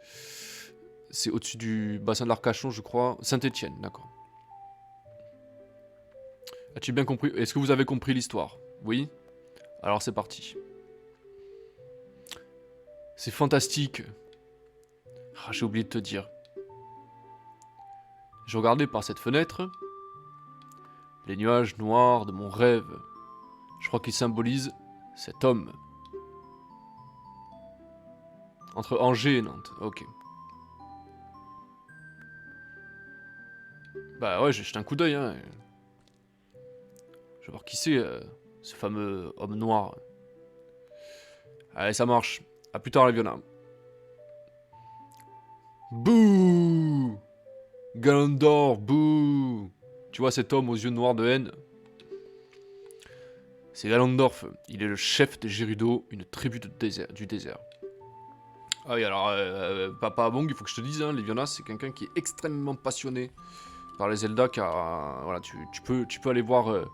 C'est au-dessus du bassin de l'Arcachon, je crois. Saint-Étienne, d'accord. As-tu bien compris? Est-ce que vous avez compris l'histoire? Oui? Alors c'est parti. C'est fantastique. Ah, j'ai oublié de te dire. Je regardais par cette fenêtre les nuages noirs de mon rêve. Je crois qu'ils symbolisent cet homme. Entre Angers et Nantes, ok. Bah ouais, j'ai jeté un coup d'œil, hein. Je vais voir qui c'est, ce fameux homme noir. Allez, ça marche. A plus tard, Leviona. Bouh! Ganondorf, bouh! Tu vois cet homme aux yeux noirs de haine? C'est Ganondorf. Il est le chef des Gerudo, une tribu du désert. Ah oui, alors, Papa Bong, il faut que je te dise, hein, Leviona, c'est quelqu'un qui est extrêmement passionné par les Zelda, car voilà, tu peux aller voir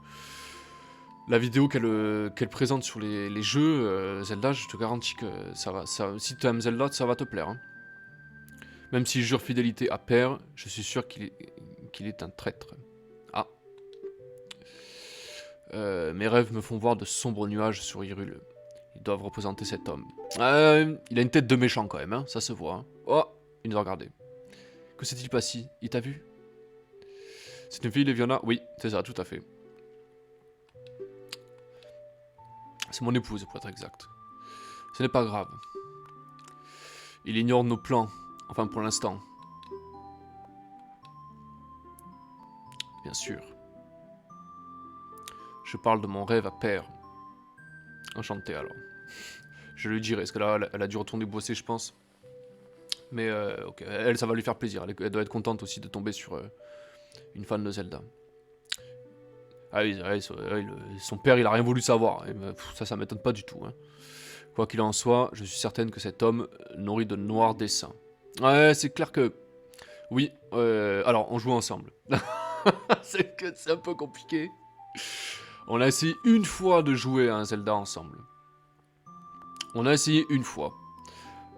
la vidéo qu'elle présente sur les jeux Zelda. Je te garantis que si tu aimes Zelda, ça va te plaire. Hein. Même s'il jure fidélité à père, je suis sûr qu'il est un traître. Ah. Mes rêves me font voir de sombres nuages sur Hyrule. Ils doivent représenter cet homme. Il a une tête de méchant quand même, hein, ça se voit. Hein. Oh, il nous a regardé. Que s'est-il passé? Il t'a vu? C'est une fille, Leviona? Oui, c'est ça, tout à fait. C'est mon épouse, pour être exact. Ce n'est pas grave. Il ignore nos plans, enfin pour l'instant. Bien sûr. Je parle de mon rêve à père. Enchanté alors. Je lui dirai, parce que là, elle a dû retourner bosser, je pense. Mais ok, elle, ça va lui faire plaisir. Elle doit être contente aussi de tomber sur une fan de Zelda. Ah oui, son père, il a rien voulu savoir. Et, ça m'étonne pas du tout. Hein. Quoi qu'il en soit, je suis certaine que cet homme nourrit de noirs desseins. Ouais, c'est clair que... Oui, alors, on joue ensemble. c'est un peu compliqué. On a essayé une fois de jouer à un Zelda ensemble. On a essayé une fois.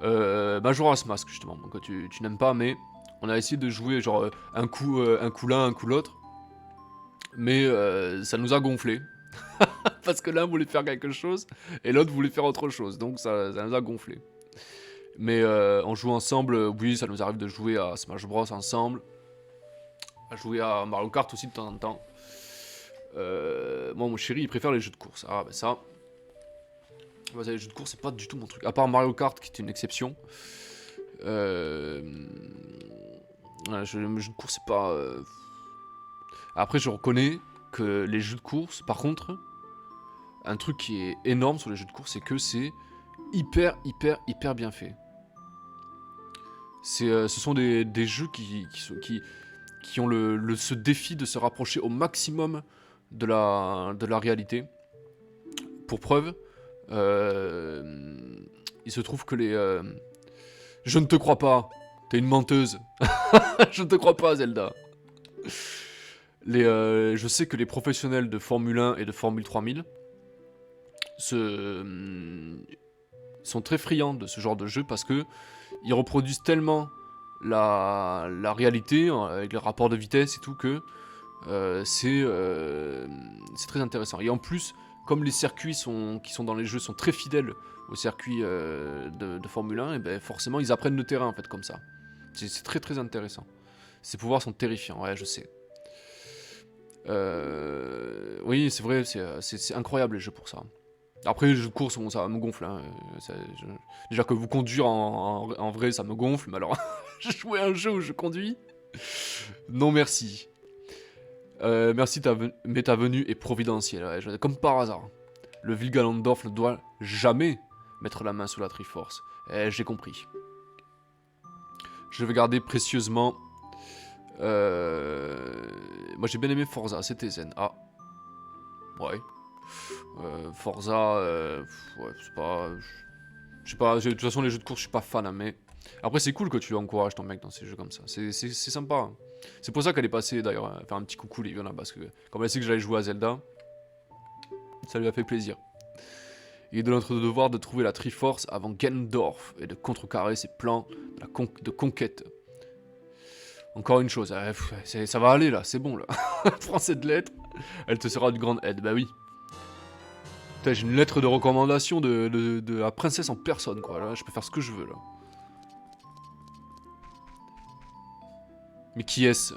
Majora's Mask, justement. Donc, tu n'aimes pas, mais... On a essayé de jouer, genre, un coup l'un, un coup l'autre. Mais ça nous a gonflé. Parce que l'un voulait faire quelque chose, et l'autre voulait faire autre chose. Donc, ça nous a gonflé. Mais on joue ensemble, oui, ça nous arrive de jouer à Smash Bros ensemble. À jouer à Mario Kart aussi de temps en temps. Moi, mon chéri, il préfère les jeux de course. Ah, ben ça... Les jeux de course, c'est pas du tout mon truc. À part Mario Kart, qui est une exception. Les jeux de course, c'est pas... Après, je reconnais que les jeux de course, par contre, un truc qui est énorme sur les jeux de course, c'est que c'est hyper bien fait. Ce sont des jeux qui ont ce défi de se rapprocher au maximum de la réalité. Pour preuve, il se trouve que les... Je ne te crois pas, t'es une menteuse. Je ne te crois pas, Zelda. Je sais que les professionnels de Formule 1 et de Formule 3000 sont très friands de ce genre de jeu parce que ils reproduisent tellement la réalité avec les rapports de vitesse et tout que c'est très intéressant. Et en plus, comme les circuits qui sont dans les jeux sont très fidèles aux circuits de Formule 1, et ben forcément ils apprennent le terrain en fait comme ça. C'est très intéressant. Ces pouvoirs sont terrifiants, ouais je sais. Oui, c'est vrai, c'est incroyable les jeux pour ça. Après, les jeux de course, bon, ça me gonfle. Hein. Déjà que vous conduire en vrai, ça me gonfle. Mais alors, j'ai joué à un jeu où je conduis. Non, merci. Merci, mais ta venue est providentielle. Ouais, comme par hasard. Le vil Ganondorf ne doit jamais mettre la main sur la Triforce. J'ai compris. Je vais garder précieusement... Moi j'ai bien aimé Forza, c'était zen. Ah. Ouais. Forza, ouais, c'est pas... Je sais pas, de toute façon les jeux de course je suis pas fan, hein, mais... Après c'est cool que tu encourages ton mec dans ces jeux comme ça, c'est sympa. Hein. C'est pour ça qu'elle est passée d'ailleurs, faire un petit coucou Leviona, parce que comme elle sait que j'allais jouer à Zelda, ça lui a fait plaisir. Il est de notre devoir de trouver la Triforce avant Ganondorf et de contrecarrer ses plans de conquête. Encore une chose, ça va aller là, c'est bon là. Prends cette lettre, elle te sera d'une grande aide, bah oui. Putain, j'ai une lettre de recommandation de la princesse en personne quoi, là, je peux faire ce que je veux là. Mais qui est-ce?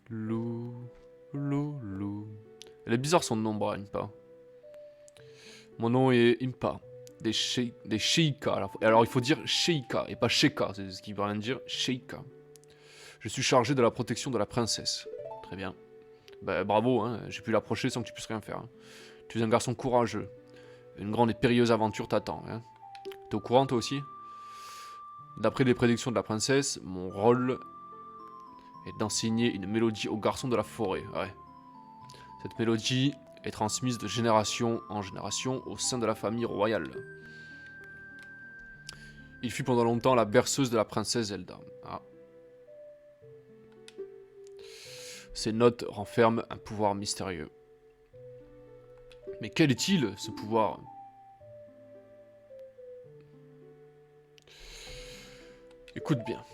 Lou, Lou. Elle est bizarre son nom, Impa. Mon nom est Impa. Des Sheikah. Alors il faut dire Sheikah et pas Sheikah, c'est ce qui veut rien dire. Sheikah. Je suis chargé de la protection de la princesse. Très bien. Bah, bravo, hein. J'ai pu l'approcher sans que tu puisses rien faire. Hein. Tu es un garçon courageux. Une grande et périlleuse aventure t'attend. Hein. T'es au courant toi aussi? D'après les prédictions de la princesse, mon rôle est d'enseigner une mélodie aux garçons de la forêt. Ouais. Cette mélodie est transmise de génération en génération au sein de la famille royale. Il fut pendant longtemps la berceuse de la princesse Zelda. Ah. Ces notes renferment un pouvoir mystérieux. Mais quel est-il, ce pouvoir? Écoute bien.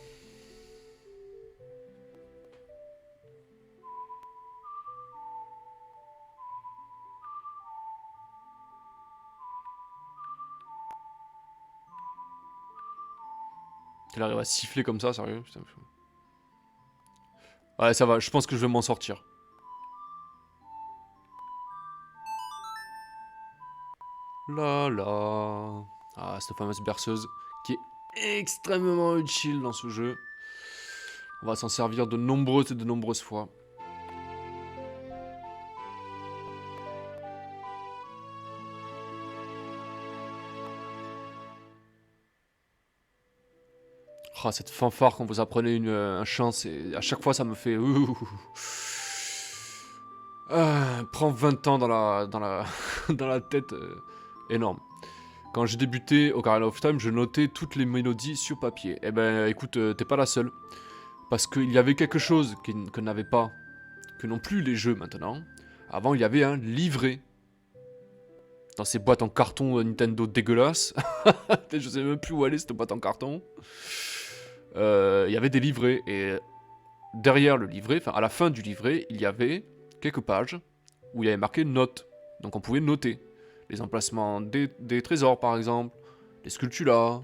Elle arrive à siffler comme ça, sérieux? Putain. Ouais, ça va, je pense que je vais m'en sortir. Là là. Ah, cette fameuse berceuse qui est extrêmement utile dans ce jeu. On va s'en servir de nombreuses et de nombreuses fois. Ah, cette fanfare quand vous apprenez un chant, à chaque fois ça me fait... prend 20 ans dans la tête. Énorme. Quand j'ai débuté Ocarina of Time, je notais toutes les mélodies sur papier. Eh ben écoute, t'es pas la seule. Parce qu'il y avait quelque chose que n'avait pas, que n'ont plus les jeux maintenant. Avant, il y avait un livret. Dans ces boîtes en carton Nintendo dégueulasses. Je sais même plus où aller cette boîte en carton. Il y avait des livrets. Et derrière le livret, enfin à la fin du livret, il y avait quelques pages où il y avait marqué notes. Donc on pouvait noter les emplacements des trésors par exemple, les sculpturas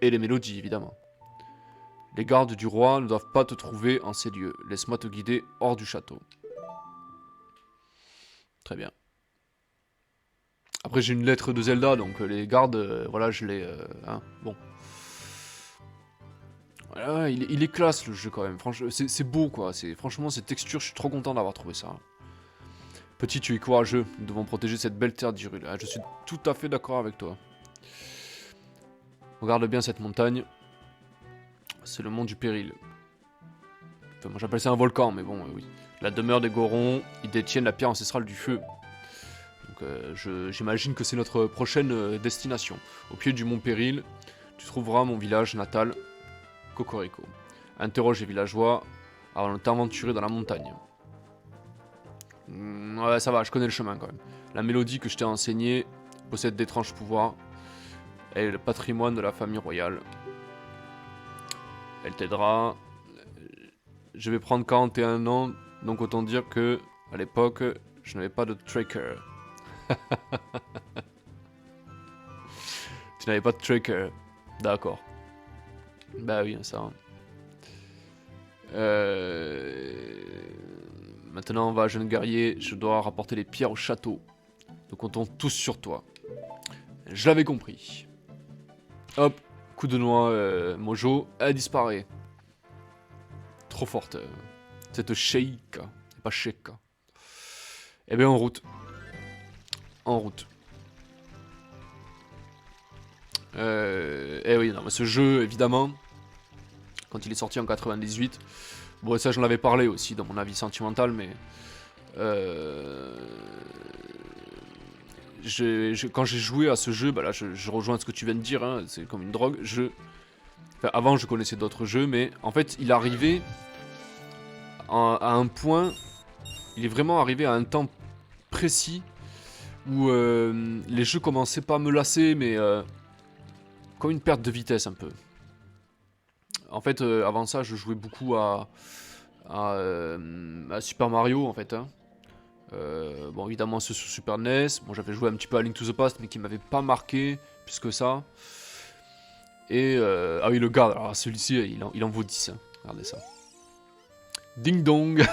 et les mélodies évidemment. Les gardes du roi ne doivent pas te trouver en ces lieux. Laisse-moi te guider hors du château. Très bien. Après j'ai une lettre de Zelda, donc les gardes, voilà, je les... hein, bon. Voilà, il est classe le jeu quand même. Franchement, c'est beau quoi. Franchement, ces textures, je suis trop content d'avoir trouvé ça. Petit, tu es courageux. Nous devons protéger cette belle terre d'Hyrule. Ah, je suis tout à fait d'accord avec toi. Regarde bien cette montagne. C'est le mont du péril. Enfin, moi j'appelle ça un volcan, mais bon, oui. La demeure des Gorons, ils détiennent la pierre ancestrale du feu. Donc j'imagine que c'est notre prochaine destination. Au pied du mont Péril, tu trouveras mon village natal, Cocorico. Interroge les villageois avant de t'aventurer dans la montagne. Ouais, ça va, je connais le chemin quand même. La mélodie que je t'ai enseignée possède d'étranges pouvoirs. Elle est le patrimoine de la famille royale. Elle t'aidera. Je vais prendre 41 ans, donc autant dire que, à l'époque, je n'avais pas de tracker. Tu n'avais pas de tracker. D'accord. Bah oui, ça. Maintenant, va, jeune guerrier, je dois rapporter les pierres au château. Nous comptons tous sur toi. Je l'avais compris. Hop, coup de noix, Mojo, elle disparaît. Trop forte. Cette Sheikah. Pas Sheikah. Eh bien, en route. En route. Eh oui, non, mais ce jeu, évidemment, quand il est sorti en 98, bon, ça j'en avais parlé aussi dans mon avis sentimental, mais quand j'ai joué à ce jeu, bah là je rejoins ce que tu viens de dire, hein, c'est comme une drogue. Enfin, avant je connaissais d'autres jeux, mais en fait il arrivait à un point, il est vraiment arrivé à un temps précis où les jeux commençaient pas à me lasser, mais comme une perte de vitesse un peu. En fait, avant ça, je jouais beaucoup à Super Mario, en fait. Hein. Bon, évidemment, ce sur Super NES. Bon, j'avais joué un petit peu à Link to the Past, mais qui m'avait pas marqué plus que ça. Et, ah oui, le gars, alors celui-ci, il en vaut 10. Hein. Regardez ça. Ding dong.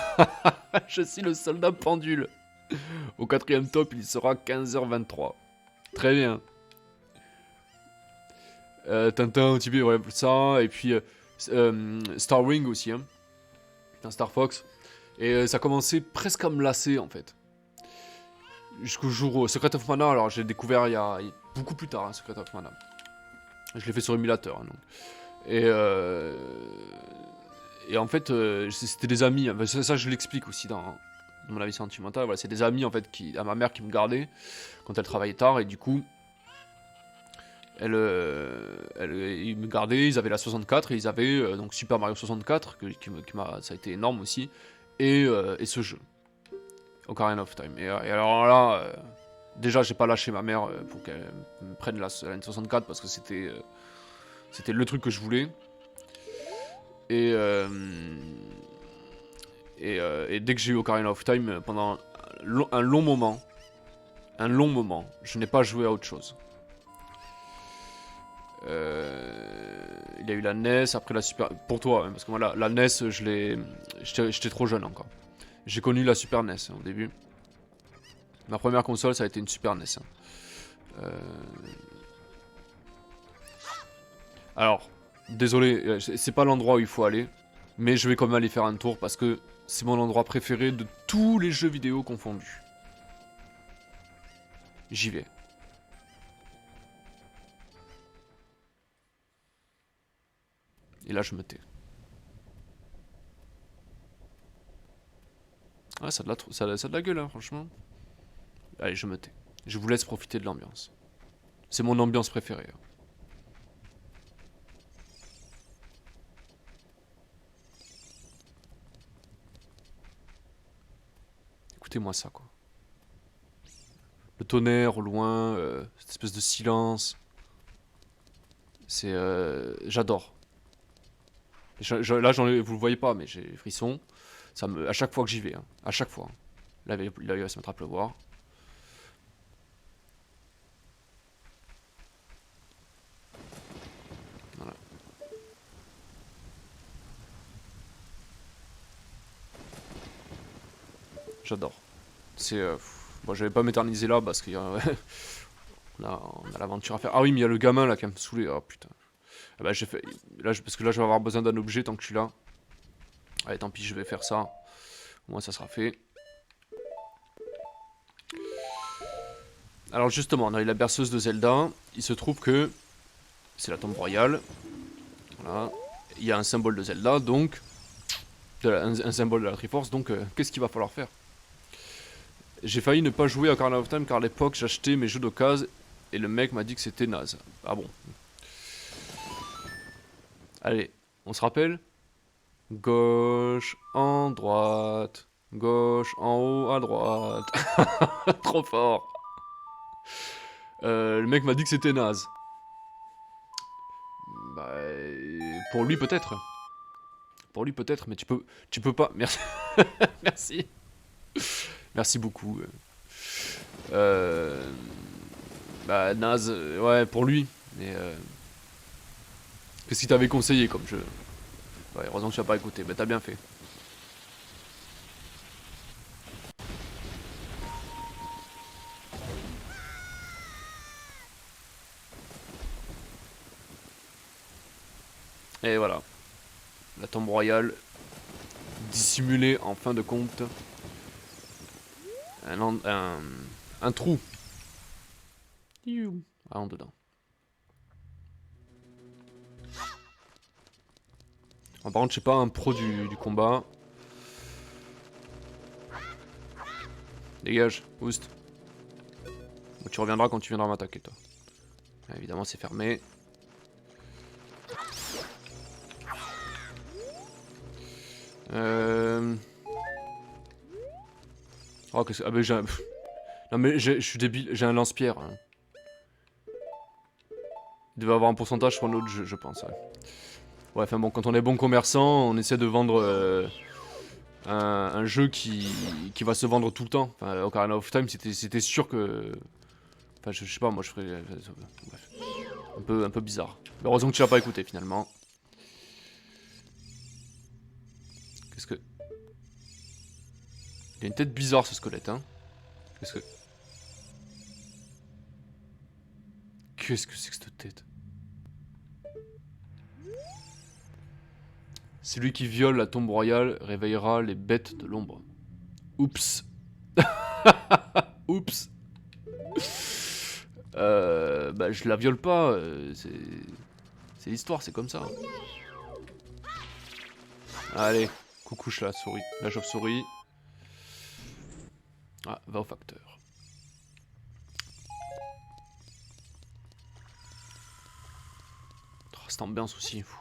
Je suis le soldat pendule. Au 4ème top, il sera 15h23. Très bien. Tintin, un petit peu, ouais, ça. Et puis, Star Wing aussi, hein. Dans Star Fox. Et ça commençait presque à me lasser, en fait. Jusqu'au jour où Secret of Mana, alors j'ai découvert il y a beaucoup plus tard, hein, Secret of Mana. Je l'ai fait sur émulateur. Hein, donc. Et, euh, et en fait, c'était des amis. Enfin, ça, je l'explique aussi dans mon avis sentimental. Voilà, c'est des amis en fait à ma mère qui me gardaient quand elle travaillait tard. Et du coup, ils me gardaient. Ils avaient la 64 et ils avaient donc Super Mario 64, ça a été énorme aussi. Et ce jeu, Ocarina of Time. Et alors là, déjà, j'ai pas lâché ma mère pour qu'elle me prenne la N64 parce que c'était le truc que je voulais. Et, euh, et dès que j'ai eu Ocarina of Time, pendant un long moment, je n'ai pas joué à autre chose. Il y a eu la NES, après la Super... Pour toi, hein, parce que moi, la NES, j'étais trop jeune encore. J'ai connu la Super NES au début. Ma première console, ça a été une Super NES. Alors, désolé, c'est pas l'endroit où il faut aller, mais je vais quand même aller faire un tour parce que c'est mon endroit préféré de tous les jeux vidéo confondus. J'y vais. Et là, je me tais. Ouais, ça a de la gueule, hein, franchement. Allez, je me tais. Je vous laisse profiter de l'ambiance. C'est mon ambiance préférée. Hein. Écoutez-moi ça, quoi. Le tonnerre au loin, cette espèce de silence. J'adore. Là, vous le voyez pas, mais j'ai les frissons. À chaque fois que j'y vais, hein, à chaque fois. Là, il va se mettre à pleuvoir. Voilà. J'adore. Bon, je vais pas m'éterniser là parce qu'il y a... on a l'aventure à faire. Ah oui, mais il y a le gamin là qui va me saouler. Oh putain. Ah bah, j'ai fait... parce que là, je vais avoir besoin d'un objet tant que je suis là. Allez, tant pis, je vais faire ça. Moi, ça sera fait. Alors justement, on a eu la berceuse de Zelda. Il se trouve que c'est la tombe royale. Voilà. Il y a un symbole de Zelda, donc... un symbole de la Triforce, donc qu'est-ce qu'il va falloir faire? J'ai failli ne pas jouer à Ocarina of Time car à l'époque j'achetais mes jeux d'occasion et le mec m'a dit que c'était naze. Ah bon. Allez, on se rappelle? Gauche, en droite. Gauche, en haut, à droite. Trop fort. Le mec m'a dit que c'était naze. Bah, pour lui peut-être. Pour lui peut-être, mais tu peux pas. Merci. Merci. Merci beaucoup. Euh, Bah, naze, ouais, pour lui. Mais qu'est-ce qu'il t'avait conseillé comme jeu? Ouais, heureusement que tu n'as pas écouté. Bah, t'as bien fait. Et voilà. La tombe royale. Dissimulée en fin de compte. Un trou. Ah, en dedans. Par contre, je suis pas un pro du combat. Dégage, Oust. Bon, tu reviendras quand tu viendras m'attaquer, toi. Évidemment, c'est fermé. Oh, qu'est-ce que... Ah, mais j'ai un... Non, mais je suis débile, j'ai un lance-pierre. Hein. Il devait avoir un pourcentage sur un autre jeu, je pense. Ouais. Ouais, enfin bon, quand on est bon commerçant, on essaie de vendre un jeu qui va se vendre tout le temps. Enfin, Ocarina of Time, c'était sûr que... Enfin, je sais pas, moi je ferais... Bref. Un peu bizarre. Mais heureusement que tu l'as pas écouté, finalement. Qu'est-ce que... Il a une tête bizarre, ce squelette, hein. Qu'est-ce que... Qu'est-ce que c'est que cette tête? Celui qui viole la tombe royale réveillera les bêtes de l'ombre. Oups. Oups. Bah je la viole pas, C'est l'histoire, c'est comme ça. Allez, coucouche la souris, la chauve-souris. Ah, va au facteur. Oh, cette ambiance aussi. Fou.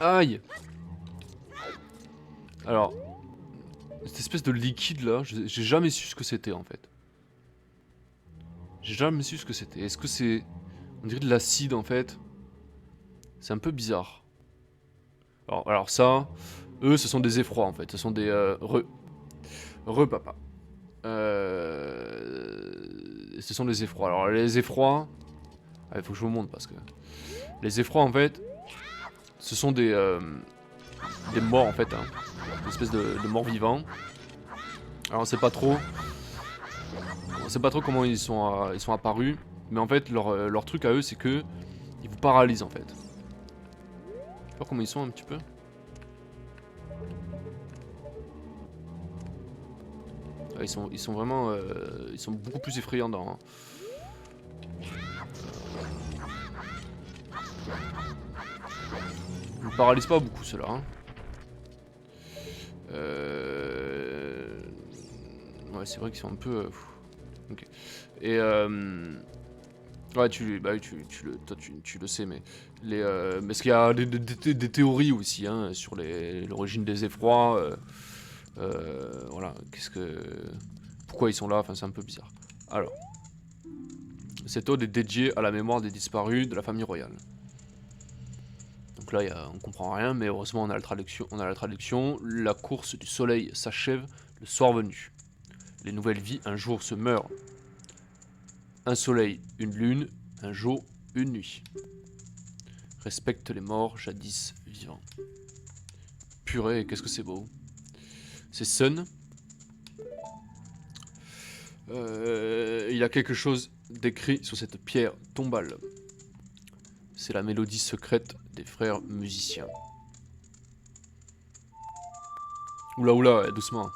Aïe! Alors, cette espèce de liquide là, j'ai jamais su ce que c'était en fait. J'ai jamais su ce que c'était. Est-ce que c'est... On dirait de l'acide en fait. C'est un peu bizarre. Alors ça, eux ce sont des effrois en fait. Ce sont des... Papa. Ce sont des effrois. Alors les effrois... Ah, il faut que je vous montre parce que... Les effrois en fait... Ce sont des morts en fait. Hein. Des espèces de morts vivants. Alors on sait pas trop... On sait pas trop comment ils sont apparus. Mais en fait leur truc à eux c'est que... Ils vous paralysent en fait. Tu vois comment ils sont un petit peu? Ah, ils sont vraiment... ils sont beaucoup plus effrayants dans... Hein. Ils ne paralysent pas beaucoup ceux-là. Hein. Ouais, c'est vrai qu'ils sont un peu... Ok. Et ouais, toi, tu le sais, mais parce qu'il y a des théories aussi hein, sur l'origine des effrois. Voilà, pourquoi ils sont là, enfin c'est un peu bizarre. Alors, cette ode est dédiée à la mémoire des disparus de la famille royale. Donc là, on comprend rien, mais heureusement on a la traduction. La course du soleil s'achève le soir venu. Les nouvelles vies un jour se meurent. Un soleil, une lune, un jour, une nuit. Respecte les morts jadis vivants. Purée, qu'est-ce que c'est beau. C'est Sun. Il y a quelque chose d'écrit sur cette pierre tombale. C'est la mélodie secrète des frères musiciens. Oula oula, doucement.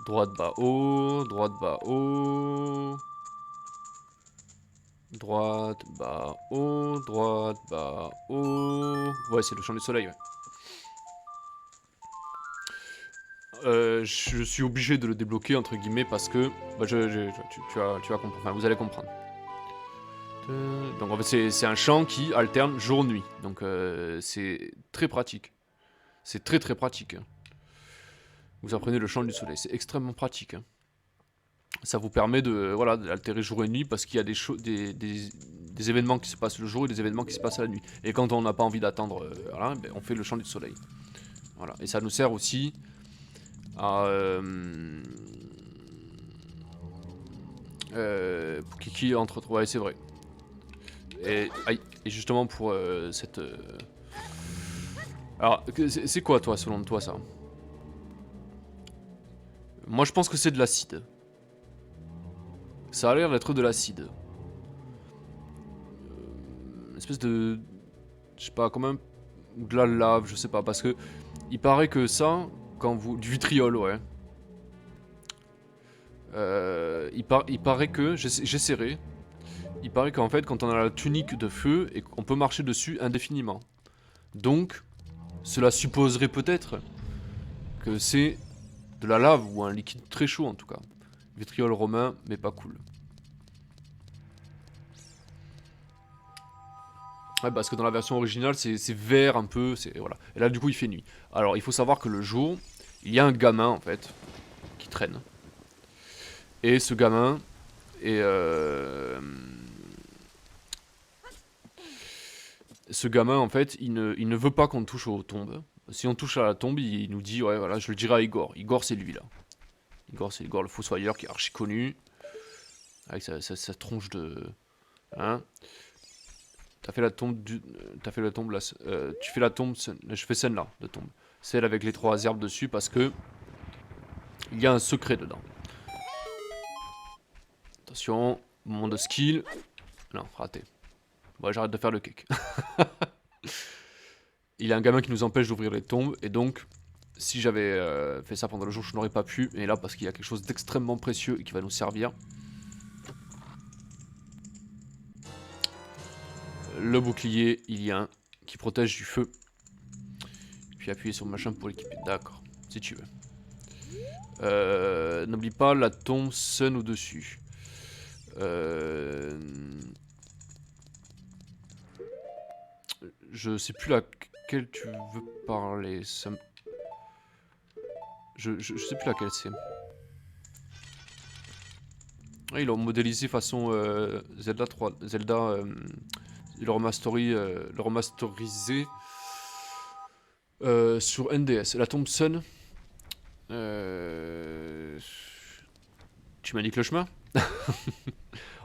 Droite bas haut, droite bas haut. Droite bas haut, droite bas haut. Ouais, c'est le chant du soleil, ouais. Je suis obligé de le débloquer entre guillemets parce que bah, tu vas comprendre. Enfin, vous allez comprendre. Donc en fait c'est un chant qui alterne jour-nuit. Donc c'est très pratique. C'est très très pratique. Hein. Vous apprenez le chant du soleil. C'est extrêmement pratique. Hein. Ça vous permet de voilà d'altérer jour et nuit parce qu'il y a des événements qui se passent le jour et des événements qui se passent la nuit. Et quand on n'a pas envie d'attendre, voilà, ben, on fait le chant du soleil. Voilà. Et ça nous sert aussi à pour Kiki entre autres. Ouais, c'est vrai. Et justement pour cette... Alors, c'est quoi toi, selon toi, ça? Moi, je pense que c'est de l'acide. Ça a l'air d'être de l'acide. Une espèce de... Je sais pas, comme un... Ou de la lave, je sais pas, parce que... Il paraît que ça, quand vous... Du vitriol, ouais. Il paraît que... J'essaierai. Il paraît qu'en fait, quand on a la tunique de feu, et qu'on peut marcher dessus indéfiniment. Donc, cela supposerait peut-être que c'est de la lave ou un liquide très chaud en tout cas. Vitriol romain, mais pas cool. Ouais, parce que dans la version originale, c'est vert un peu, voilà. Et là, du coup, il fait nuit. Alors, il faut savoir que le jour, il y a un gamin en fait qui traîne. Et ce gamin est ce gamin en fait, il ne veut pas qu'on touche aux tombes. Si on touche à la tombe, il nous dit ouais voilà, je le dirai à Igor. Igor c'est lui là. Igor c'est Igor le fossoyeur qui est archi connu. Avec sa tronche de... Hein. T'as fait la tombe du... T'as fait la tombe là... tu fais la tombe... Je fais celle là de tombe. Celle avec les 3 herbes dessus parce que... Il y a un secret dedans. Attention, moment de skill. Non, raté. Bon, j'arrête de faire le cake. Il y a un gamin qui nous empêche d'ouvrir les tombes, et donc, si j'avais fait ça pendant le jour, je n'aurais pas pu. Et là, parce qu'il y a quelque chose d'extrêmement précieux et qui va nous servir. Le bouclier, il y a un qui protège du feu. Puis appuyer sur le machin pour l'équiper. D'accord, si tu veux. N'oublie pas la tombe Sun au-dessus. Je sais plus laquelle tu veux parler. Je sais plus laquelle c'est. Ah, ils l'ont modélisé façon Zelda 3. Zelda. Le remasterisé sur NDS. La tombe Sun. Tu m'indiques le chemin.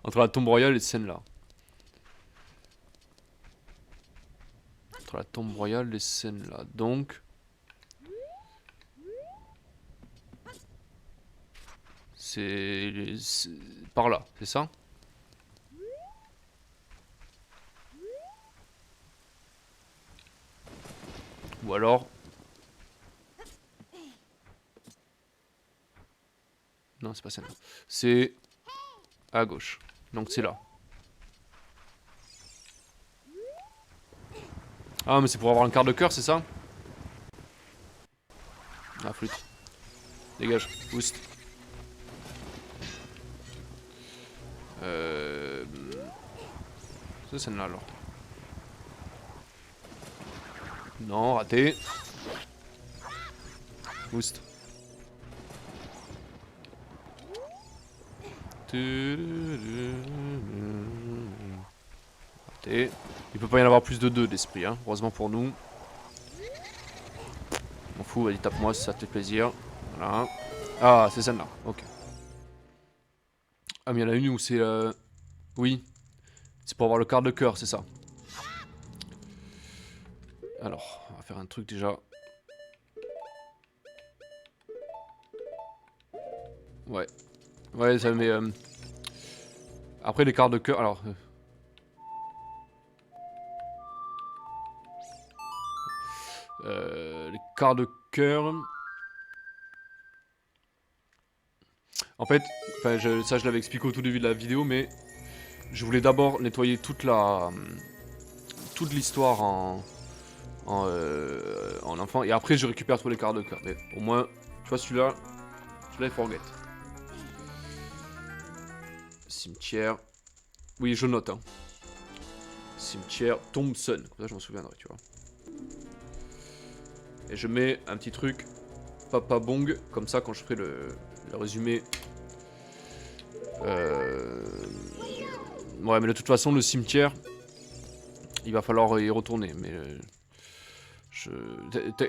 Entre la tombe royale et celle-là. Entre la tombe royale et celle-là. Donc. C'est par là, c'est ça? Ou alors... Non, c'est pas celle-là. C'est à gauche. Donc c'est là. Ah, mais c'est pour avoir un quart de cœur, c'est ça? Ah, flûte. Dégage, boost. C'est celle-là alors. Non, raté. Boost. Raté. Il peut pas y en avoir plus de 2 d'esprit, hein. Heureusement pour nous. M'en fous, vas-y, tape-moi si ça te fait plaisir. Voilà. Ah, c'est celle-là, ok. Ah, mais il y en a une où c'est... Oui. C'est pour avoir le quart de cœur, c'est ça. Alors, on va faire un truc déjà. Ouais. Ouais, ça met... Après, les quarts de cœur... Alors... les quarts de cœur... En fait, ça je l'avais expliqué au tout début de la vidéo, mais... Je voulais d'abord nettoyer toute l'histoire en enfant, et après je récupère tous les quarts de cœur. Mais au moins, tu vois celui-là, il forget. Cimetière. Oui, je note. Hein. Cimetière Thompson. Comme ça, je m'en souviendrai, tu vois. Et je mets un petit truc Papa Bong, comme ça, quand je ferai le résumé. Ouais, mais de toute façon, le cimetière, il va falloir y retourner. Mais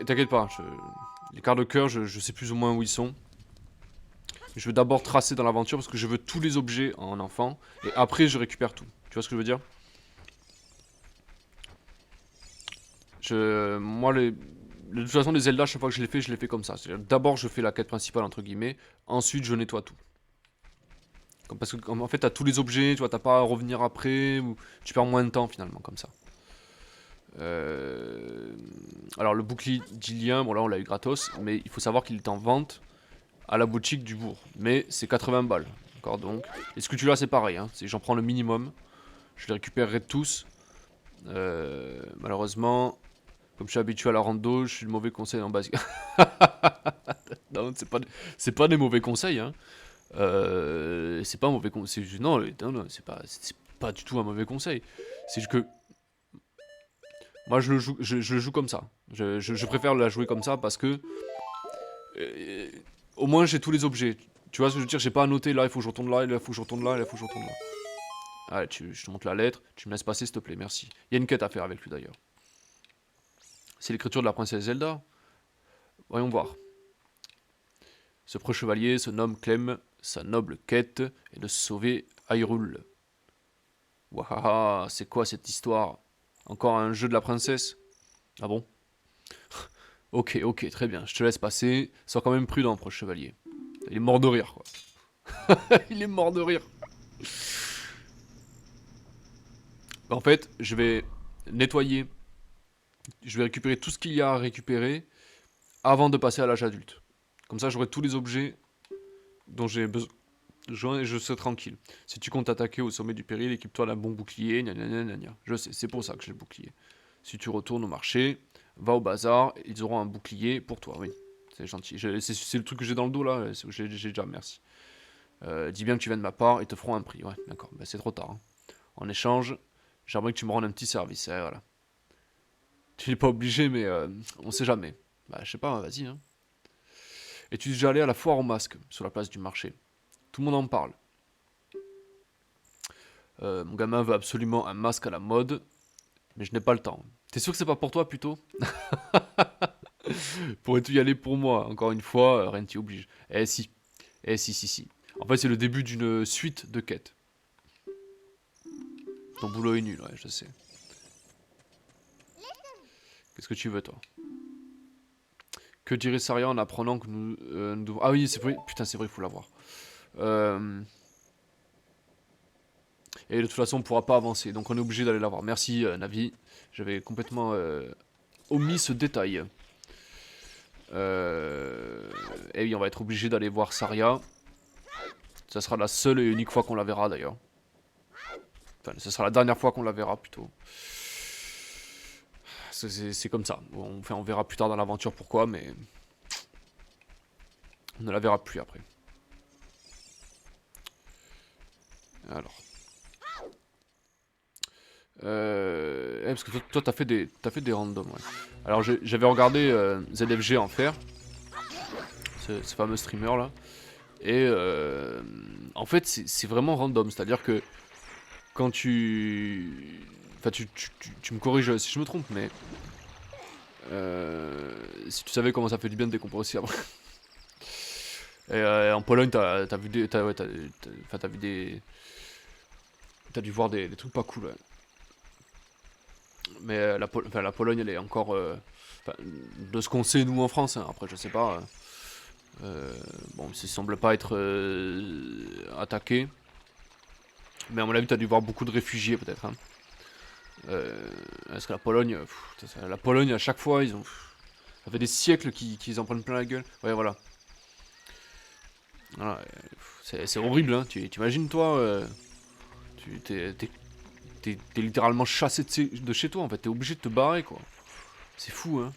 t'inquiète pas, les quarts de cœur, je sais plus ou moins où ils sont. Je veux d'abord tracer dans l'aventure parce que je veux tous les objets en enfant. Et après, je récupère tout. Tu vois ce que je veux dire? Moi, de toute façon, les Zelda, chaque fois que je les fais comme ça. D'abord, je fais la quête principale, entre guillemets. Ensuite, je nettoie tout. Parce que, en fait, t'as tous les objets, tu vois, t'as pas à revenir après. Ou tu perds moins de temps, finalement, comme ça. Alors, le bouclier d'Ilien, bon là, on l'a eu gratos. Mais il faut savoir qu'il est en vente à la boutique du bourg. Mais c'est 80 balles. D'accord, donc. Et ce que tu as, c'est pareil. Hein, j'en prends le minimum. Je les récupérerai tous. Malheureusement, comme je suis habitué à la rando, je suis le mauvais conseil en basique. Non, c'est pas des mauvais conseils. Hein. C'est pas un mauvais conseil. Non, non, c'est pas du tout un mauvais conseil. C'est juste que moi, je le joue comme ça. Je préfère la jouer comme ça parce que au moins j'ai tous les objets. Tu vois ce que je veux dire? J'ai pas à noter là, il faut que je retourne là, là, il faut que je retourne là, là, il faut que je retourne là. Allez, je te montre la lettre, tu me laisses passer s'il te plaît, merci. Il y a une quête à faire avec lui d'ailleurs. C'est l'écriture de la princesse Zelda. Voyons voir. Ce preux chevalier se nomme Clem, sa noble quête est de sauver Hyrule. Wahaha, c'est quoi cette histoire? Encore un jeu de la princesse? Ah bon? Ok, ok, très bien, je te laisse passer. Sois quand même prudent, preux chevalier. Il est mort de rire, quoi. Il est mort de rire. En fait, je vais nettoyer, je vais récupérer tout ce qu'il y a à récupérer avant de passer à l'âge adulte. Comme ça, j'aurai tous les objets dont j'ai besoin et je serai tranquille. Si tu comptes attaquer au sommet du péril, équipe-toi d'un bon bouclier, gna gna gna gna gna. Je sais, c'est pour ça que j'ai le bouclier. Si tu retournes au marché, va au bazar, ils auront un bouclier pour toi, oui. C'est gentil. C'est le truc que j'ai dans le dos là, j'ai déjà, merci. Dis bien que tu viens de ma part, ils te feront un prix. Ouais, d'accord, bah, c'est trop tard, hein. En échange, j'aimerais que tu me rendes un petit service. Voilà. Tu n'es pas obligé, mais on sait jamais. Bah, je sais pas, vas-y. Hein. Et tu es déjà allé à la foire aux masques, sur la place du marché. Tout le monde en parle. Mon gamin veut absolument un masque à la mode, mais je n'ai pas le temps. T'es sûr que c'est pas pour toi plutôt? Pourrais-tu y aller pour moi? Encore une fois, rien ne t'y oblige. Eh si. Eh si, si, si. En fait, c'est le début d'une suite de quêtes. Ton boulot est nul, ouais, je sais. Qu'est-ce que tu veux, toi? Que dirait Saria en apprenant que nous devons... Ah oui, c'est vrai. Putain, c'est vrai, il faut l'avoir. Et de toute façon, on ne pourra pas avancer. Donc on est obligé d'aller la voir. Merci, Navi. J'avais complètement omis ce détail. Et oui, on va être obligé d'aller voir Saria. Ça sera la seule et unique fois qu'on la verra, d'ailleurs. Enfin, ce sera la dernière fois qu'on la verra, plutôt. C'est comme ça. Enfin, on verra plus tard dans l'aventure pourquoi, mais... On ne la verra plus après. Alors... parce que toi t'as fait des randoms, ouais. Alors j'avais regardé ZFG en faire, ce fameux streamer là, et en fait c'est vraiment random, c'est-à-dire que quand tu... Enfin tu me corriges si je me trompe, mais si tu savais comment ça fait du bien de décompresser après. Et en Pologne t'as vu des... T'as vu des... T'as dû voir des trucs pas cool, ouais. Mais la Pologne, elle est encore... de ce qu'on sait, nous, en France, hein, après, je sais pas... bon, ça semble pas être attaqué. Mais à mon avis, t'as dû voir beaucoup de réfugiés, peut-être. Hein. Parce que la Pologne, à chaque fois, ils ont... Ça fait des siècles qu'ils en prennent plein la gueule. Ouais, voilà. Voilà, c'est horrible, hein. Tu imagines, toi, t'es littéralement chassé de chez toi, en fait. T'es obligé de te barrer, quoi. C'est fou, hein.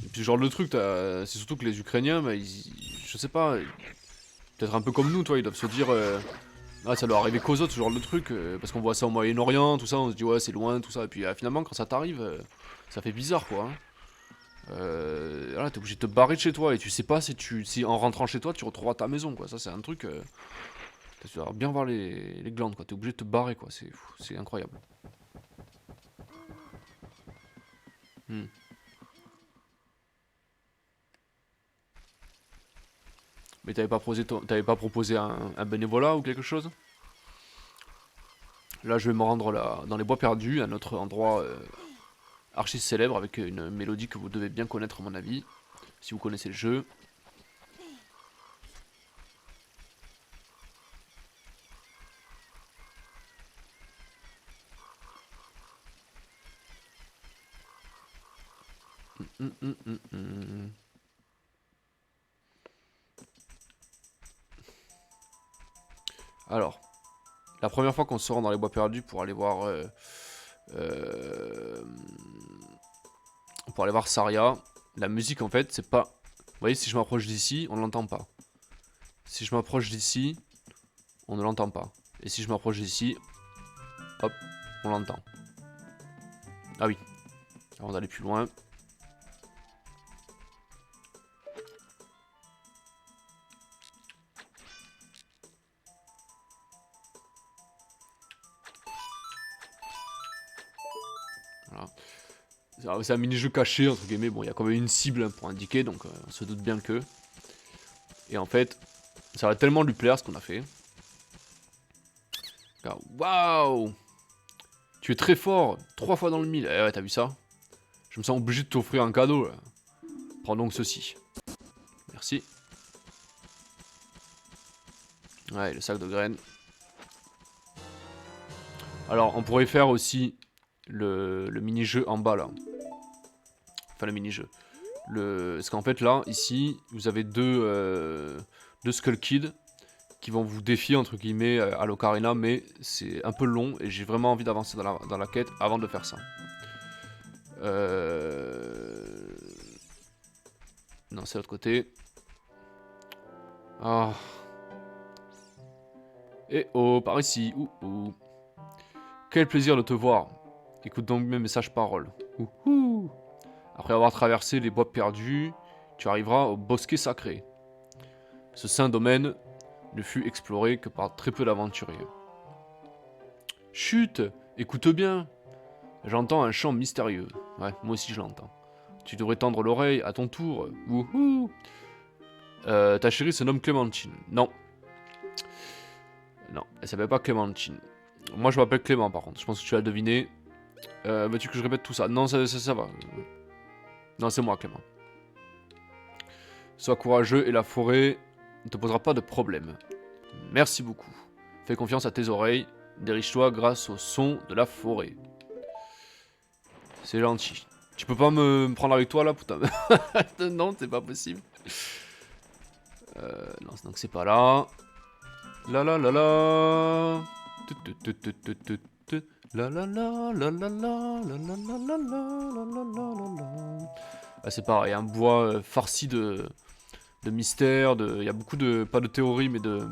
Et puis, genre, le truc, c'est surtout que les Ukrainiens, bah, je sais pas, peut-être un peu comme nous, toi, ils doivent se dire, ah, ça doit arriver qu'aux autres, ce genre de truc, parce qu'on voit ça au Moyen-Orient, tout ça, on se dit, ouais, c'est loin, tout ça. Et puis, finalement, quand ça t'arrive, ça fait bizarre, quoi. Hein. Voilà, t'es obligé de te barrer de chez toi, et tu sais pas si en rentrant chez toi, tu retrouveras ta maison, quoi. Ça, c'est un truc, tu dois bien voir les glandes, quoi. T'es obligé de te barrer, quoi. C'est incroyable. Hmm. Mais t'avais pas proposé un bénévolat ou quelque chose? Là, je vais me rendre là, dans les bois perdus, à notre endroit archi célèbre, avec une mélodie que vous devez bien connaître, à mon avis, si vous connaissez le jeu. Hum, hum, hum, hum. Alors, la première fois qu'on se rend dans les bois perdus pour aller voir... euh, pour aller voir Saria, la musique, en fait, c'est pas... Vous voyez, si je m'approche d'ici, on ne l'entend pas. Si je m'approche d'ici, on ne l'entend pas. Et si je m'approche d'ici, hop, on l'entend. Ah oui, avant d'aller plus loin. Voilà. C'est un mini-jeu caché, entre guillemets. Bon, il y a quand même une cible pour indiquer, donc on se doute bien que... Et en fait, ça va tellement lui plaire ce qu'on a fait. Waouh! Tu es très fort, 3 fois dans le mille. Eh ouais, t'as vu ça? Je me sens obligé de t'offrir un cadeau. Là. Prends donc ceci. Merci. Ouais, le sac de graines. Alors, on pourrait faire aussi le mini-jeu en bas, là. Enfin, le mini-jeu. Parce qu'en fait, là, ici, vous avez deux Skull Kids qui vont vous défier, entre guillemets, à l'Ocarina, mais c'est un peu long, et j'ai vraiment envie d'avancer dans la quête avant de faire ça. Non, c'est l'autre côté. Ah. Eh oh, par ici. Ouh. Quel plaisir de te voir. Écoute donc mes messages paroles. Ouhou. Après avoir traversé les bois perdus, tu arriveras au bosquet sacré. Ce saint domaine ne fut exploré que par très peu d'aventuriers. Chut, écoute bien. J'entends un chant mystérieux. Ouais, moi aussi je l'entends. Tu devrais tendre l'oreille à ton tour. Wouhou. Ta chérie se nomme Clémentine. Non. Non, elle s'appelle pas Clémentine. Moi je m'appelle Clément par contre. Je pense que tu l'as deviné. Veux-tu que je répète tout ça? Non, ça va. Non, c'est moi Clément. Sois courageux et la forêt ne te posera pas de problème. Merci beaucoup. Fais confiance à tes oreilles. Dirige-toi grâce au son de la forêt. C'est gentil. Tu peux pas me prendre avec toi là, putain. Non, c'est pas possible. Non, donc c'est pas là. La la la la. La la la la la la la la la la la la la la. Ah, c'est pareil, un bois farci de mystères, il y a beaucoup de, pas de théories, mais de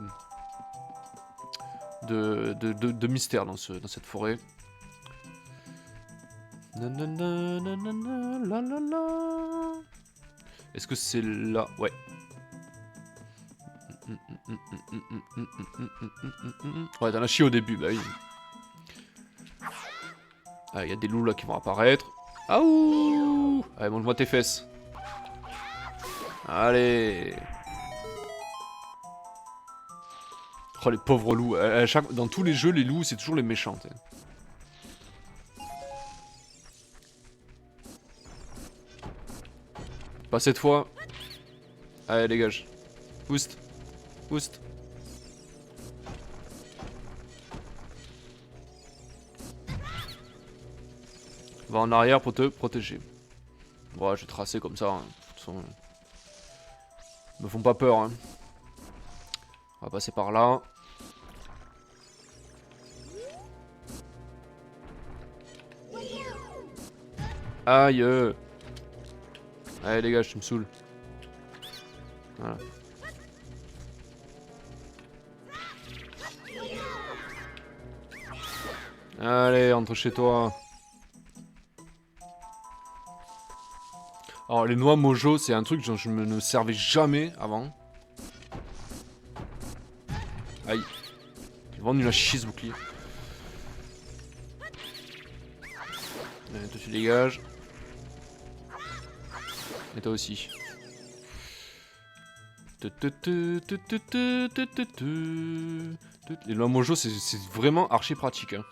mystères dans cette forêt. Est-ce que c'est là? Ouais. Ouais, t'en as chié au début, bah oui. Ah, il y a des loups là qui vont apparaître. Ah ouh. Allez, mange-moi tes fesses. Allez. Oh, les pauvres loups. Dans tous les jeux, les loups, c'est toujours les méchants. T'sais. Pas cette fois. Allez, dégage. Oust. Oust. Va en arrière pour te protéger. Bon, je vais tracer comme ça. Hein. De toute façon, me font pas peur. Hein. On va passer par là. Aïe. Allez, dégage, tu me saoules. Voilà. Allez, entre chez toi. Alors, les noix mojo, c'est un truc dont je ne me servais jamais avant. Aïe. J'ai vendu la chiche bouclier. Allez, toi, tu dégages. Et toi aussi. Les noix mojo, c'est vraiment archi pratique. Hein.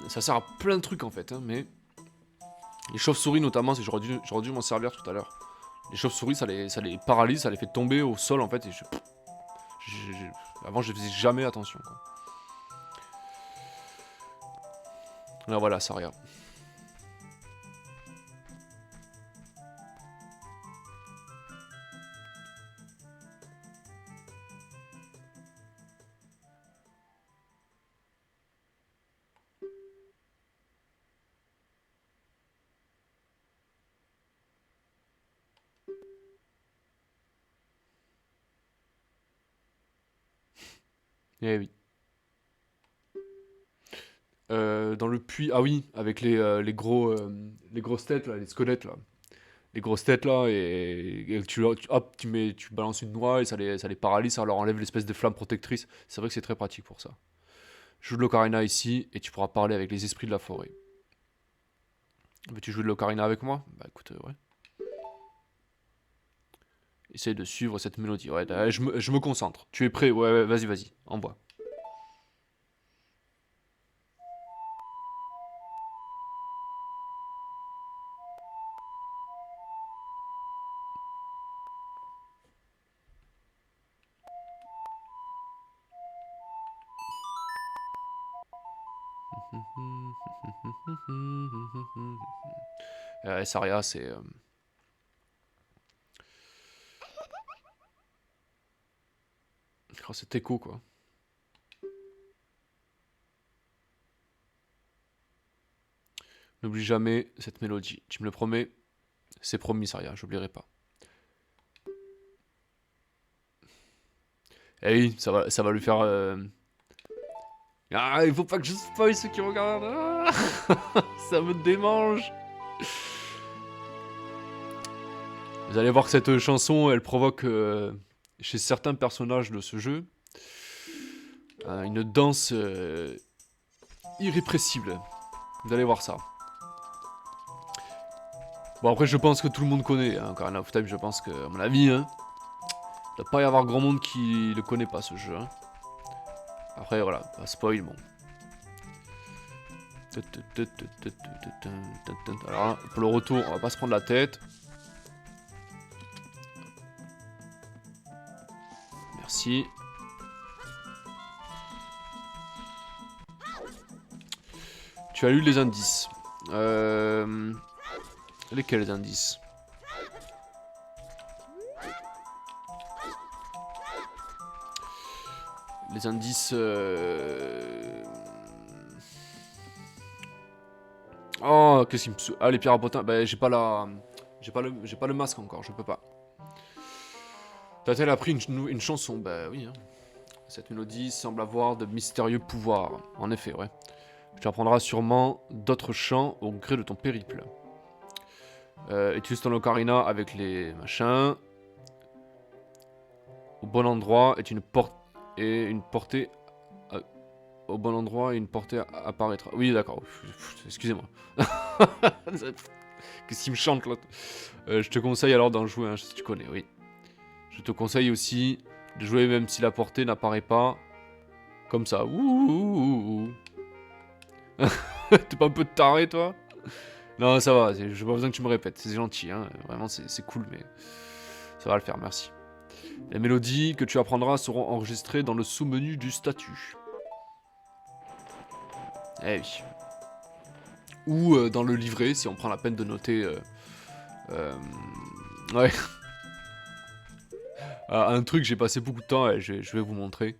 Ça sert à plein de trucs en fait, hein, mais les chauves-souris notamment, j'aurais dû m'en servir tout à l'heure. Les chauves-souris, ça les paralyse, ça les fait tomber au sol en fait. Et avant, je faisais jamais attention. Quoi. Là, voilà, ça regarde. Eh oui. Dans le puits, ah oui, avec les grosses têtes là, les squelettes là. Les grosses têtes là, et hop, tu balances une noix et ça les paralyse, ça leur enlève l'espèce de flamme protectrice. C'est vrai que c'est très pratique pour ça. Joue de l'ocarina ici et tu pourras parler avec les esprits de la forêt. Veux-tu jouer de l'ocarina avec moi? Bah écoute, ouais. Essaye de suivre cette mélodie. Ouais, je me concentre. Tu es prêt? Ouais, vas-y, envoie. Saria, c'est... Oh, c'est écho, quoi. N'oublie jamais cette mélodie. Tu me le promets? C'est promis, Saria, j'oublierai pas. Eh oui, ça va lui faire... Ah, il faut pas que je spoil ceux qui regardent. Ah ça me démange. Vous allez voir que cette chanson, elle provoque chez certains personnages de ce jeu une danse irrépressible. Vous allez voir ça. Bon, après, je pense que tout le monde connaît hein, Ocarina of Time. Je pense que, à mon avis, hein, il ne doit pas y avoir grand monde qui le connaît pas, ce jeu. Hein. Après, voilà, pas spoil, bon. Alors, pour le retour, on va pas se prendre la tête. Merci. Tu as lu les indices. Lesquels indices? Les indices... Oh, qu'est-ce qu'il me... Ah, les pierres à potins. Bah, j'ai pas la... J'ai pas le masque encore, je peux pas. T'as-t-elle appris une chanson? Bah oui. Hein. Cette mélodie semble avoir de mystérieux pouvoirs. En effet, ouais. Tu apprendras sûrement d'autres chants au gré de ton périple. Utilise ton ocarina avec les machins. Au bon endroit et une portée... Au bon endroit et une portée apparaîtra. Oui, d'accord. Excusez-moi. Qu'est-ce qu'il me chante là? Je te conseille alors d'en jouer un, si tu connais, oui. Je te conseille aussi de jouer même si la portée n'apparaît pas. Comme ça. Ouh. T'es pas un peu taré, toi? Non, ça va. J'ai pas besoin que tu me répètes. C'est gentil, hein. Vraiment, c'est cool, mais ça va le faire, merci. Les mélodies que tu apprendras seront enregistrées dans le sous-menu du statut. Eh oui. Ou dans le livret, si on prend la peine de noter... ouais. Un truc, j'ai passé beaucoup de temps et je vais vous montrer.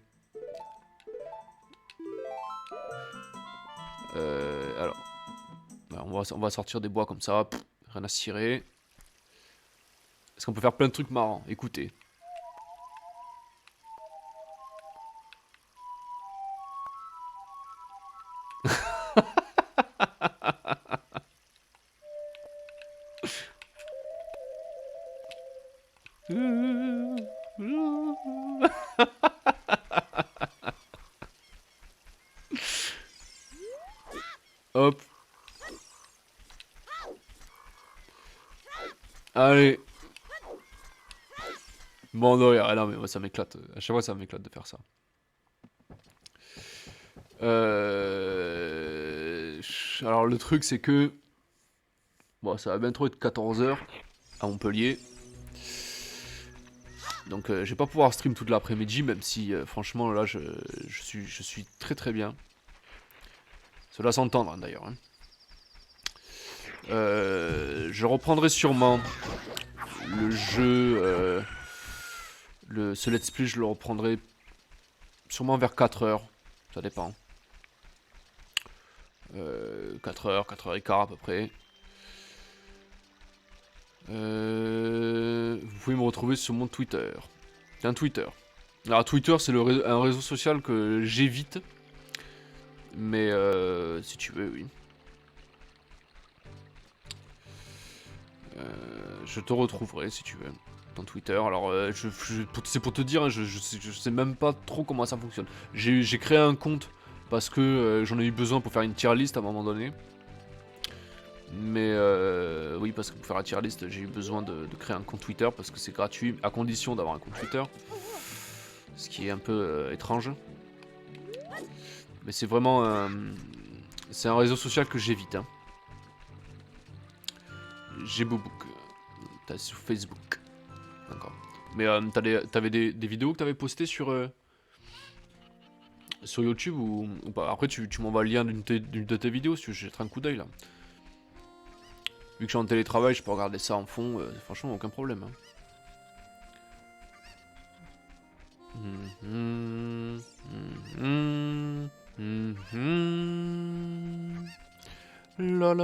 Alors, on va sortir des bois comme ça, rien à cirer. Parce qu'on peut faire plein de trucs marrants, écoutez. Hop. Allez. Bon, non, non, mais moi, ça m'éclate. À chaque fois, ça m'éclate de faire ça. Alors, le truc, c'est que... Bon, ça va bientôt être 14 h à Montpellier. Donc, je vais pas pouvoir stream toute l'après-midi, même si, franchement, là, je suis très très bien. Cela s'entendre, hein, d'ailleurs. Hein. Je reprendrai sûrement le jeu... ce let's play, je le reprendrai sûrement vers 4 h. Ça dépend. 4 h, 4 h 15 à peu près. Vous pouvez me retrouver sur mon Twitter. C'est un Twitter. Alors Twitter, c'est un réseau social que j'évite. Mais si tu veux, oui. Je te retrouverai si tu veux. Dans Twitter. Alors, c'est pour te dire, hein, je sais même pas trop comment ça fonctionne. J'ai créé un compte parce que j'en ai eu besoin pour faire une tier list à un moment donné. Mais oui, parce que pour faire la tier list, j'ai eu besoin de créer un compte Twitter parce que c'est gratuit, à condition d'avoir un compte Twitter. Ce qui est un peu étrange. Mais c'est vraiment c'est un réseau social que j'évite. Hein. J'ai Bobook. T'as sur Facebook. D'accord. Mais t'avais des vidéos que t'avais postées sur Sur YouTube ou pas. Après, tu m'envoies le lien d'une de tes vidéos si tu veux jeter un coup d'œil là. Vu que je suis en télétravail, je peux regarder ça en fond, franchement, aucun problème. Hein. La la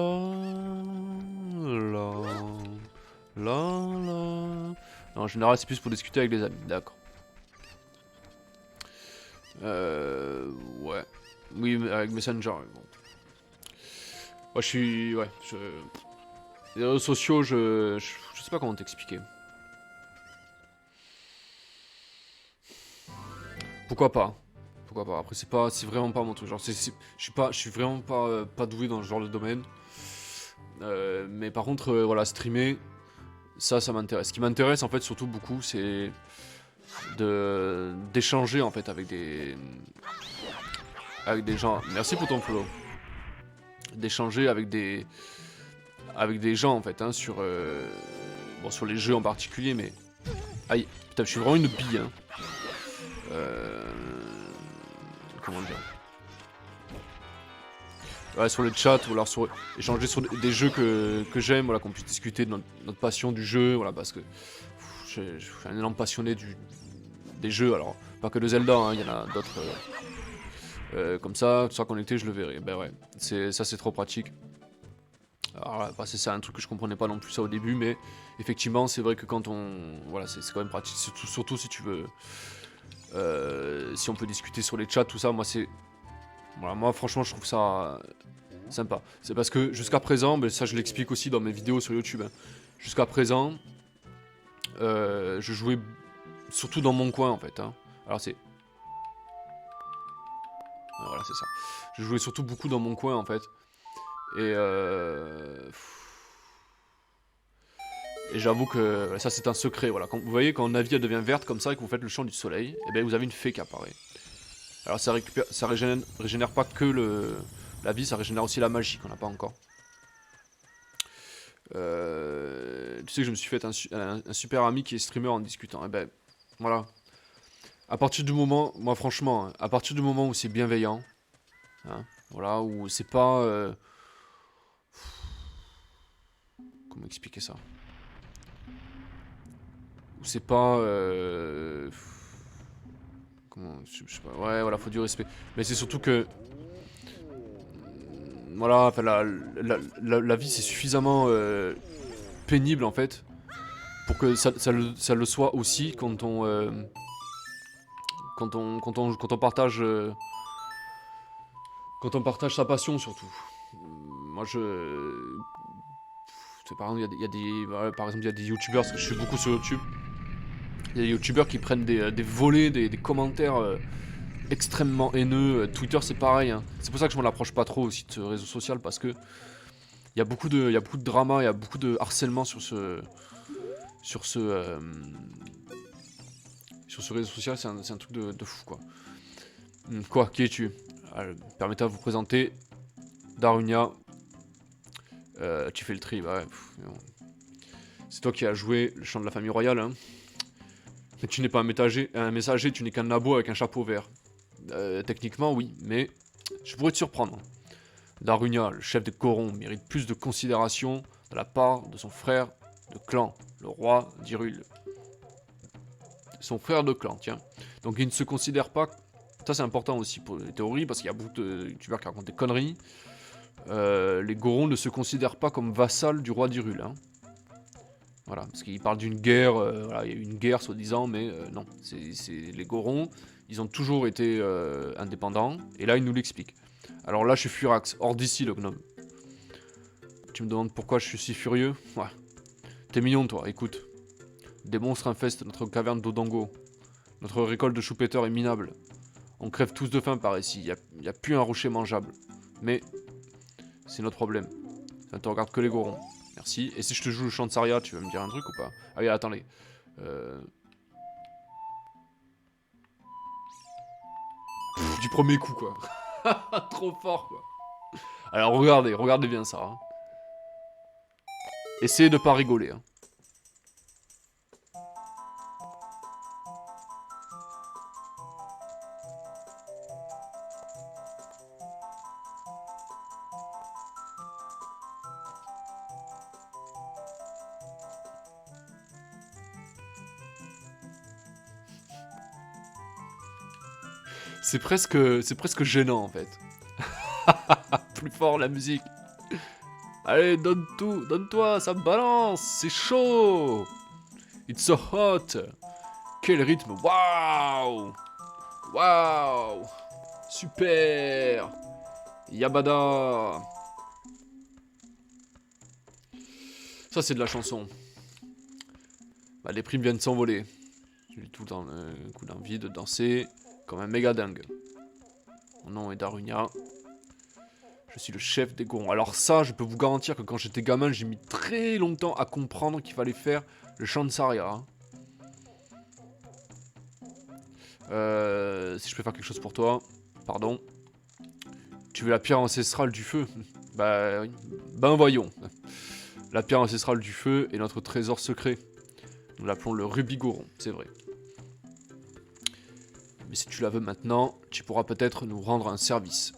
la la. En général, c'est plus pour discuter avec des amis, d'accord. Ouais. Oui, avec Messenger. Bon. Moi, je suis. Ouais. Les réseaux sociaux, je sais pas comment t'expliquer. Pourquoi pas? Pourquoi pas? Après, c'est vraiment pas mon truc. Genre, je suis vraiment pas doué dans ce genre de domaine. Mais par contre, voilà, streamer, ça m'intéresse. Ce qui m'intéresse, en fait, surtout beaucoup, c'est d'échanger, en fait, avec des gens. Merci pour ton follow. D'échanger avec des gens, en fait, hein, bon, sur les jeux en particulier, mais... Aïe, putain, je suis vraiment une bille, hein. Comment dire? Ouais, sur le chat ou alors échanger sur des jeux que j'aime, voilà, qu'on puisse discuter de notre passion du jeu, voilà, parce que je suis un énorme passionné des jeux, alors pas que de Zelda, hein, il y en a d'autres comme ça, tout ça connecté, je le verrai. Ben ouais, ça c'est trop pratique. Alors là, bah, c'est un truc que je comprenais pas non plus ça au début, mais effectivement c'est vrai que quand voilà, c'est quand même pratique, surtout si tu veux, si on peut discuter sur les chats, tout ça, voilà, moi franchement je trouve ça sympa. C'est parce que jusqu'à présent, ben, ça je l'explique aussi dans mes vidéos sur YouTube, hein. Jusqu'à présent, je jouais surtout dans mon coin en fait. Hein. Alors c'est... Voilà, c'est ça. Je jouais surtout beaucoup dans mon coin en fait. Et, et j'avoue que ça c'est un secret. Voilà. Quand, vous voyez quand la vie elle devient verte comme ça et que vous faites le chant du soleil, et ben vous avez une fée qui apparaît. Alors ça régénère pas que la vie, ça régénère aussi la magie qu'on n'a pas encore. Tu sais que je me suis fait un super ami qui est streamer en discutant. Et ben voilà. À partir du moment, moi franchement, hein, à partir du moment où c'est bienveillant, hein, voilà, où c'est pas... comment expliquer ça? Où c'est pas... comment... je sais pas, ouais, voilà, faut du respect. Mais c'est surtout que... Voilà, enfin, la vie c'est suffisamment pénible en fait pour que ça le soit aussi quand quand on partage sa passion surtout. Moi par exemple il y a des voilà, par exemple il y a des youtubeurs parce que je suis beaucoup sur YouTube. Il y a des youtubeurs qui prennent des volets, des commentaires extrêmement haineux. Twitter c'est pareil. Hein. C'est pour ça que je m'en approche pas trop aussi de ce réseau social parce que il y a beaucoup de drama, il y a beaucoup de harcèlement sur ce réseau social. C'est un truc de fou quoi. Quoi, qui es-tu? Permettez de vous présenter Darunia. Tu fais le tri, bah ouais. C'est toi qui as joué le chant de la famille royale, hein. Mais tu n'es pas un messager, tu n'es qu'un nabo avec un chapeau vert. Techniquement, oui, mais je pourrais te surprendre. Darunia, le chef des Corons, mérite plus de considération de la part de son frère de clan, le roi d'Hyrule. Son frère de clan, tiens. Donc il ne se considère pas... Ça c'est important aussi pour les théories, parce qu'il y a beaucoup de youtubeurs qui racontent des conneries. Les Gorons ne se considèrent pas comme vassals du roi d'Hyrule. Hein. Voilà, parce qu'il parle d'une guerre, voilà, il y a eu une guerre soi-disant, mais non, c'est les Gorons, ils ont toujours été indépendants, et là il nous l'explique. Alors là je suis furax, hors d'ici le gnome. Tu me demandes pourquoi je suis si furieux? Ouais, t'es mignon toi, écoute. Des monstres infestent notre caverne d'Odango. Notre récolte de choux-péteurs est minable. On crève tous de faim par ici, il n'y a plus un rocher mangeable. Mais c'est notre problème. Ça ne te regarde que les Gorons. Merci. Et si je te joue le chant de Saria, tu vas me dire un truc ou pas? Ah oui, attendez. Du premier coup, quoi. Trop fort, quoi. Alors, regardez bien ça. Hein. Essayez de pas rigoler. Hein. C'est presque gênant en fait. Plus fort la musique. Allez, donne tout, donne-toi, ça balance, c'est chaud. It's so hot. Quel rythme, waouh. Waouh. Super. Yabada. Ça c'est de la chanson. Bah, les primes viennent s'envoler. J'ai tout le temps le coup d'envie de danser comme un méga dingue. Mon nom est Darunia. Je suis le chef des Gorons. Alors ça, je peux vous garantir que quand j'étais gamin, j'ai mis très longtemps à comprendre qu'il fallait faire le chant de Saria. Hein. Si je peux faire quelque chose pour toi, pardon. Tu veux la pierre ancestrale du feu? Bah oui. Ben voyons. La pierre ancestrale du feu est notre trésor secret. Nous l'appelons le rubis Goron, c'est vrai. Mais si tu la veux maintenant, tu pourras peut-être nous rendre un service.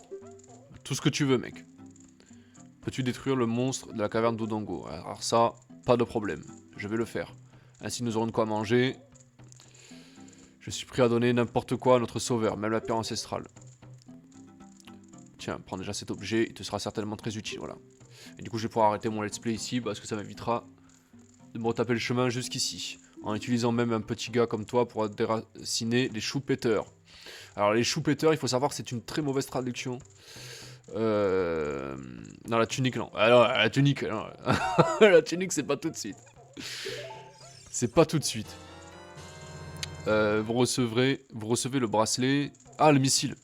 Tout ce que tu veux, mec. Peux-tu détruire le monstre de la caverne d'Odongo? Alors ça, pas de problème. Je vais le faire. Ainsi nous aurons de quoi manger. Je suis prêt à donner n'importe quoi à notre sauveur, même la pierre ancestrale. Tiens, prends déjà cet objet, il te sera certainement très utile, voilà. Et du coup, je vais pouvoir arrêter mon let's play ici, parce que ça m'évitera de me retaper le chemin jusqu'ici. En utilisant même un petit gars comme toi pour déraciner les choux-péteurs. Alors les choux-péteurs, il faut savoir que c'est une très mauvaise traduction. Non, la tunique, non. Alors, la tunique, non. La tunique, c'est pas tout de suite. C'est pas tout de suite. Vous recevez le bracelet. Ah, le missile.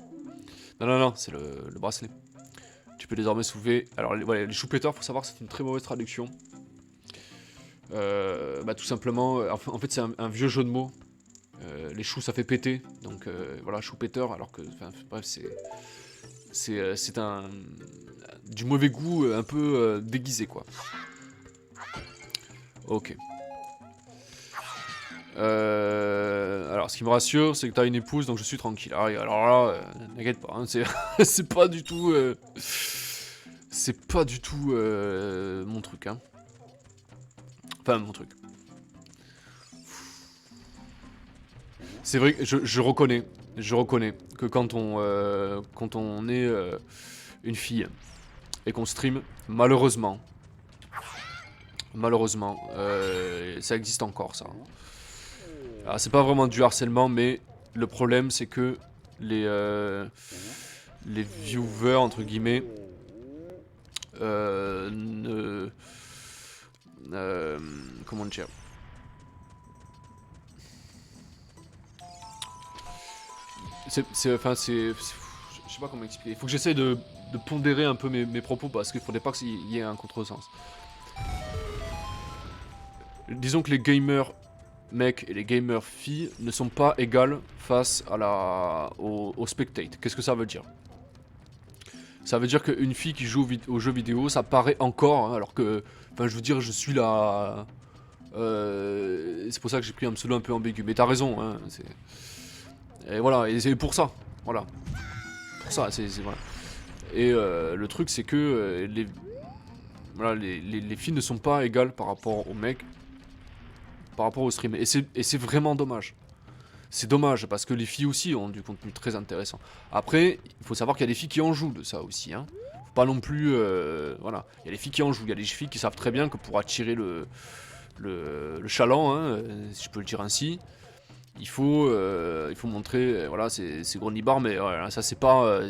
Non, c'est le bracelet. Tu peux désormais soulever. Alors, voilà, les choux-péteurs, faut savoir que c'est une très mauvaise traduction. Bah, tout simplement, en fait, c'est un vieux jeu de mots. Les choux, ça fait péter. Donc, voilà, choux-péteur, alors que, bref, c'est du mauvais goût un peu déguisé, quoi. Ok. Alors, ce qui me rassure, c'est que t'as une épouse, donc je suis tranquille. Ah, alors là, n'inquiète pas, hein, c'est pas du tout... c'est pas du tout mon truc, hein. Enfin, mon truc. C'est vrai que je reconnais que quand on est une fille et qu'on stream, malheureusement, ça existe encore, ça. Alors, c'est pas vraiment du harcèlement, mais le problème, c'est que les viewers, entre guillemets, comment dire, enfin, je sais pas comment expliquer. Il faut que j'essaie de pondérer un peu mes propos parce qu'il faudrait pas qu'il y ait un contresens. Disons que les gamers mecs et les gamers filles ne sont pas égales face à au spectate. Qu'est-ce que ça veut dire? Ça veut dire qu'une fille qui joue aux jeux vidéo, ça paraît encore, hein, alors que, enfin, je veux dire, je suis là. C'est pour ça que j'ai pris un pseudo un peu ambigu. Mais t'as raison, hein. Et voilà, et c'est pour ça. Voilà. Pour ça, voilà. Et le truc, c'est que voilà, les filles ne sont pas égales par rapport aux mecs, par rapport au stream. Et c'est vraiment dommage. C'est dommage parce que les filles aussi ont du contenu très intéressant. Après, il faut savoir qu'il y a des filles qui en jouent de ça aussi. Hein. Faut pas non plus. Voilà. Il y a des filles qui en jouent. Il y a des filles qui savent très bien que pour attirer le chaland, hein, si je peux le dire ainsi, il faut montrer voilà, c'est gros nibards, mais voilà, ça c'est pas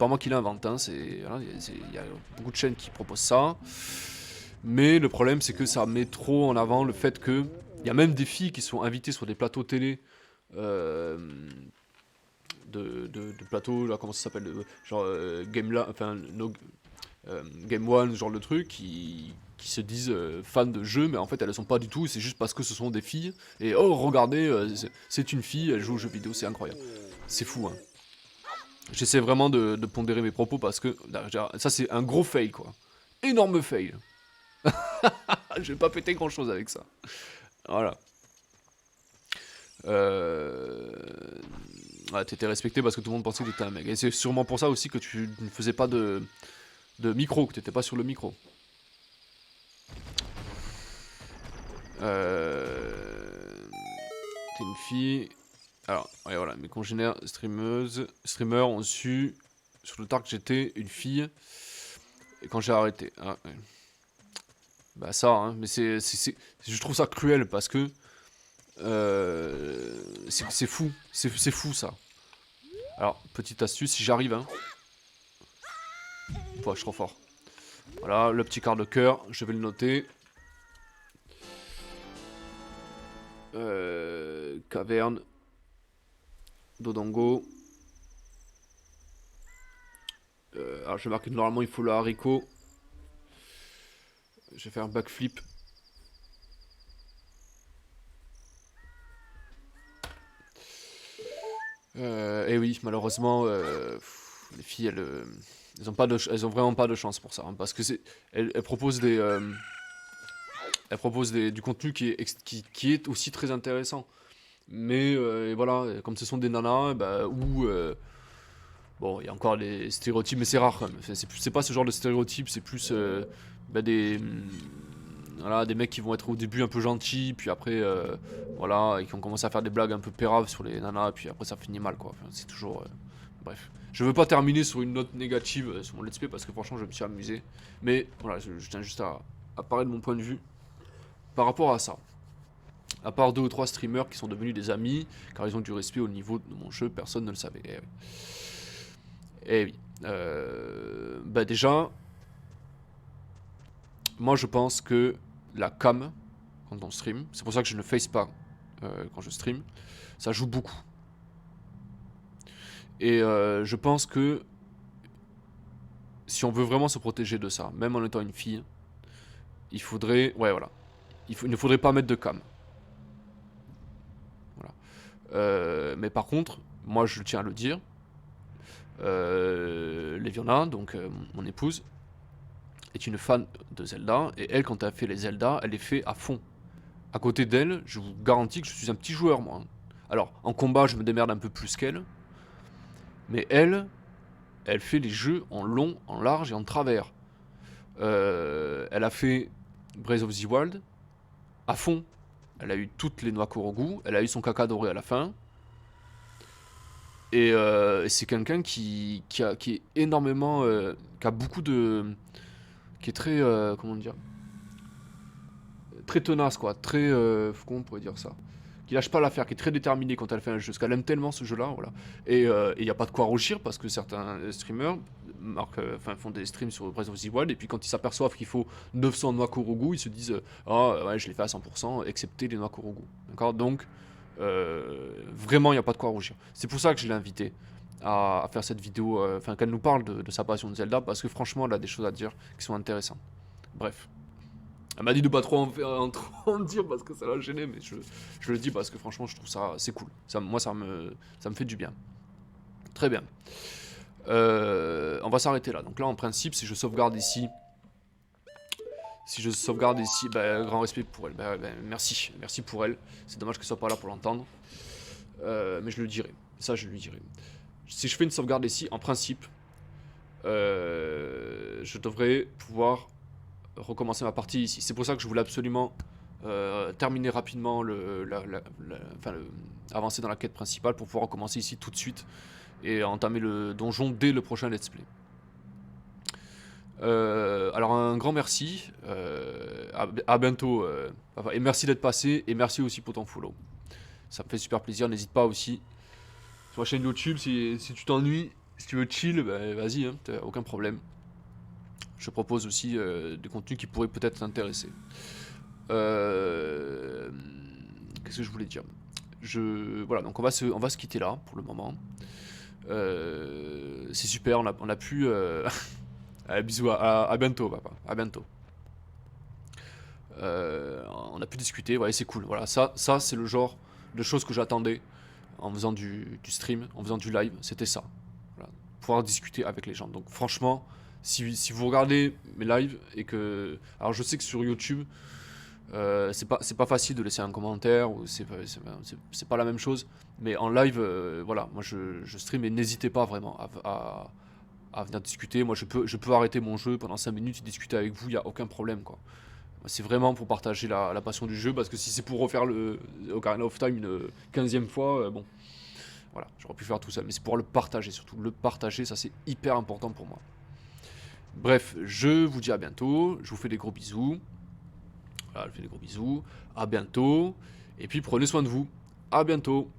moi qui l'invente. Hein, voilà, y a beaucoup de chaînes qui proposent ça. Mais le problème, c'est que ça met trop en avant le fait que. Il y a même des filles qui sont invitées sur des plateaux télé. De plateaux, là, comment ça s'appelle, genre Game One, ce genre de truc, qui se disent fans de jeux, mais en fait elles sont pas du tout, c'est juste parce que ce sont des filles, et oh regardez, c'est une fille, elle joue aux jeux vidéo, c'est incroyable. C'est fou, hein. J'essaie vraiment de pondérer mes propos parce que là, ça c'est un gros fail, quoi. Énorme fail. Je vais pas péter grand chose avec ça. Voilà. Ouais, t'étais respecté parce que tout le monde pensait que t'étais un mec. Et c'est sûrement pour ça aussi que tu ne faisais pas de micro, que t'étais pas sur le micro. T'es une fille. Alors, ouais, voilà, mes congénères streamers ont su, sur le tard, que j'étais une fille. Et quand j'ai arrêté. Ah, ouais. Bah ça, hein, mais je trouve ça cruel parce que c'est fou, c'est fou ça. Alors, petite astuce, si j'arrive, hein. Pouah, je suis trop fort. Voilà, le petit quart de cœur, je vais le noter. Caverne. Dodongo. Alors, je vais marquer que normalement il faut le haricot. Je vais faire un backflip. Et oui, malheureusement, les filles, elles ont vraiment pas de chance pour ça, hein, parce que elles proposent du contenu qui est aussi très intéressant. Mais et voilà, comme ce sont des nanas, bah, bon, il y a encore les stéréotypes, mais c'est rare quand même. Enfin, c'est pas ce genre de stéréotypes, c'est plus bah, voilà, des mecs qui vont être au début un peu gentils, puis après, voilà, et qui ont commencé à faire des blagues un peu péraves sur les nanas, et puis après ça finit mal, quoi. Enfin, c'est toujours. Bref. Je veux pas terminer sur une note négative sur mon let's play parce que franchement je me suis amusé. Mais voilà, je tiens juste à parler de mon point de vue par rapport à ça. À part 2 ou 3 streamers qui sont devenus des amis, car ils ont du respect au niveau de mon jeu, personne ne le savait. Eh oui. Eh oui. Bah déjà, moi je pense que la cam, quand on stream, c'est pour ça que je ne face pas quand je stream, ça joue beaucoup. Et je pense que si on veut vraiment se protéger de ça, même en étant une fille, il faudrait, ouais voilà, il ne faudrait pas mettre de cam. Voilà. Mais par contre, moi je tiens à le dire, Léviona, donc mon épouse, est une fan de Zelda, et elle, quand elle fait les Zelda, elle les fait à fond. À côté d'elle, je vous garantis que je suis un petit joueur, moi. Alors, en combat, je me démerde un peu plus qu'elle, mais elle fait les jeux en long, en large et en travers. Elle a fait Breath of the Wild à fond. Elle a eu toutes les noix Korogu, elle a eu son caca doré à la fin. Et c'est quelqu'un qui est énormément. Qui a beaucoup de. Qui est très. Comment dire. Très tenace, quoi. Très. Comment on pourrait dire ça, qui lâche pas l'affaire, qui est très déterminée quand elle fait un jeu. Parce qu'elle aime tellement ce jeu-là, voilà. Et il n'y a pas de quoi rougir parce que certains streamers font des streams sur Breath of the Wild et puis quand ils s'aperçoivent qu'il faut 900 noix Korogu, ils se disent ah ouais, je l'ai fait à 100%, excepté les noix Korogu. D'accord. Donc, vraiment, il n'y a pas de quoi rougir. C'est pour ça que je l'ai invité à faire cette vidéo, enfin qu'elle nous parle de sa passion de Zelda parce que franchement, elle a des choses à dire qui sont intéressantes. Bref. Elle m'a dit de pas trop trop en dire parce que ça l'a gêné, mais je le dis parce que franchement, je trouve ça c'est cool. Moi, ça me fait du bien. Très bien. On va s'arrêter là. Donc là, en principe, si je sauvegarde ici, bah, grand respect pour elle. Bah, merci pour elle. C'est dommage qu'elle soit pas là pour l'entendre. Mais je le dirai. Ça, je lui dirai. Si je fais une sauvegarde ici, en principe, je devrais pouvoir recommencer ma partie ici. C'est pour ça que je voulais absolument terminer rapidement avancer dans la quête principale pour pouvoir recommencer ici tout de suite et entamer le donjon dès le prochain let's play. Alors un grand merci, à bientôt, et merci d'être passé et merci aussi pour ton follow. Ça me fait super plaisir. N'hésite pas aussi sur la chaîne YouTube si tu t'ennuies, si tu veux chill, bah, vas-y, hein, t'as aucun problème. Je propose aussi des contenus qui pourraient peut-être t'intéresser. Qu'est-ce que je voulais dire? Voilà, donc on va se quitter là pour le moment. C'est super, on a pu. Allez, bisous, à bientôt, papa. À bientôt. On a pu discuter, ouais, c'est cool. Voilà, ça c'est le genre de choses que j'attendais en faisant du stream, en faisant du live. C'était ça. Voilà, pouvoir discuter avec les gens. Donc franchement, si vous regardez mes lives et que. Alors je sais que sur YouTube, c'est pas facile de laisser un commentaire, ou c'est pas la même chose. Mais en live, voilà, moi je stream et n'hésitez pas vraiment à venir discuter. Moi je peux arrêter mon jeu pendant 5 minutes et discuter avec vous, il n'y a aucun problème, quoi. C'est vraiment pour partager la passion du jeu, parce que si c'est pour refaire le Ocarina of Time une 15e fois, bon, Voilà, j'aurais pu faire tout ça, mais c'est pour le partager surtout. Le partager, ça c'est hyper important pour moi. Bref, je vous dis à bientôt. Je vous fais des gros bisous. Voilà, je vous fais des gros bisous. À bientôt. Et puis prenez soin de vous. À bientôt.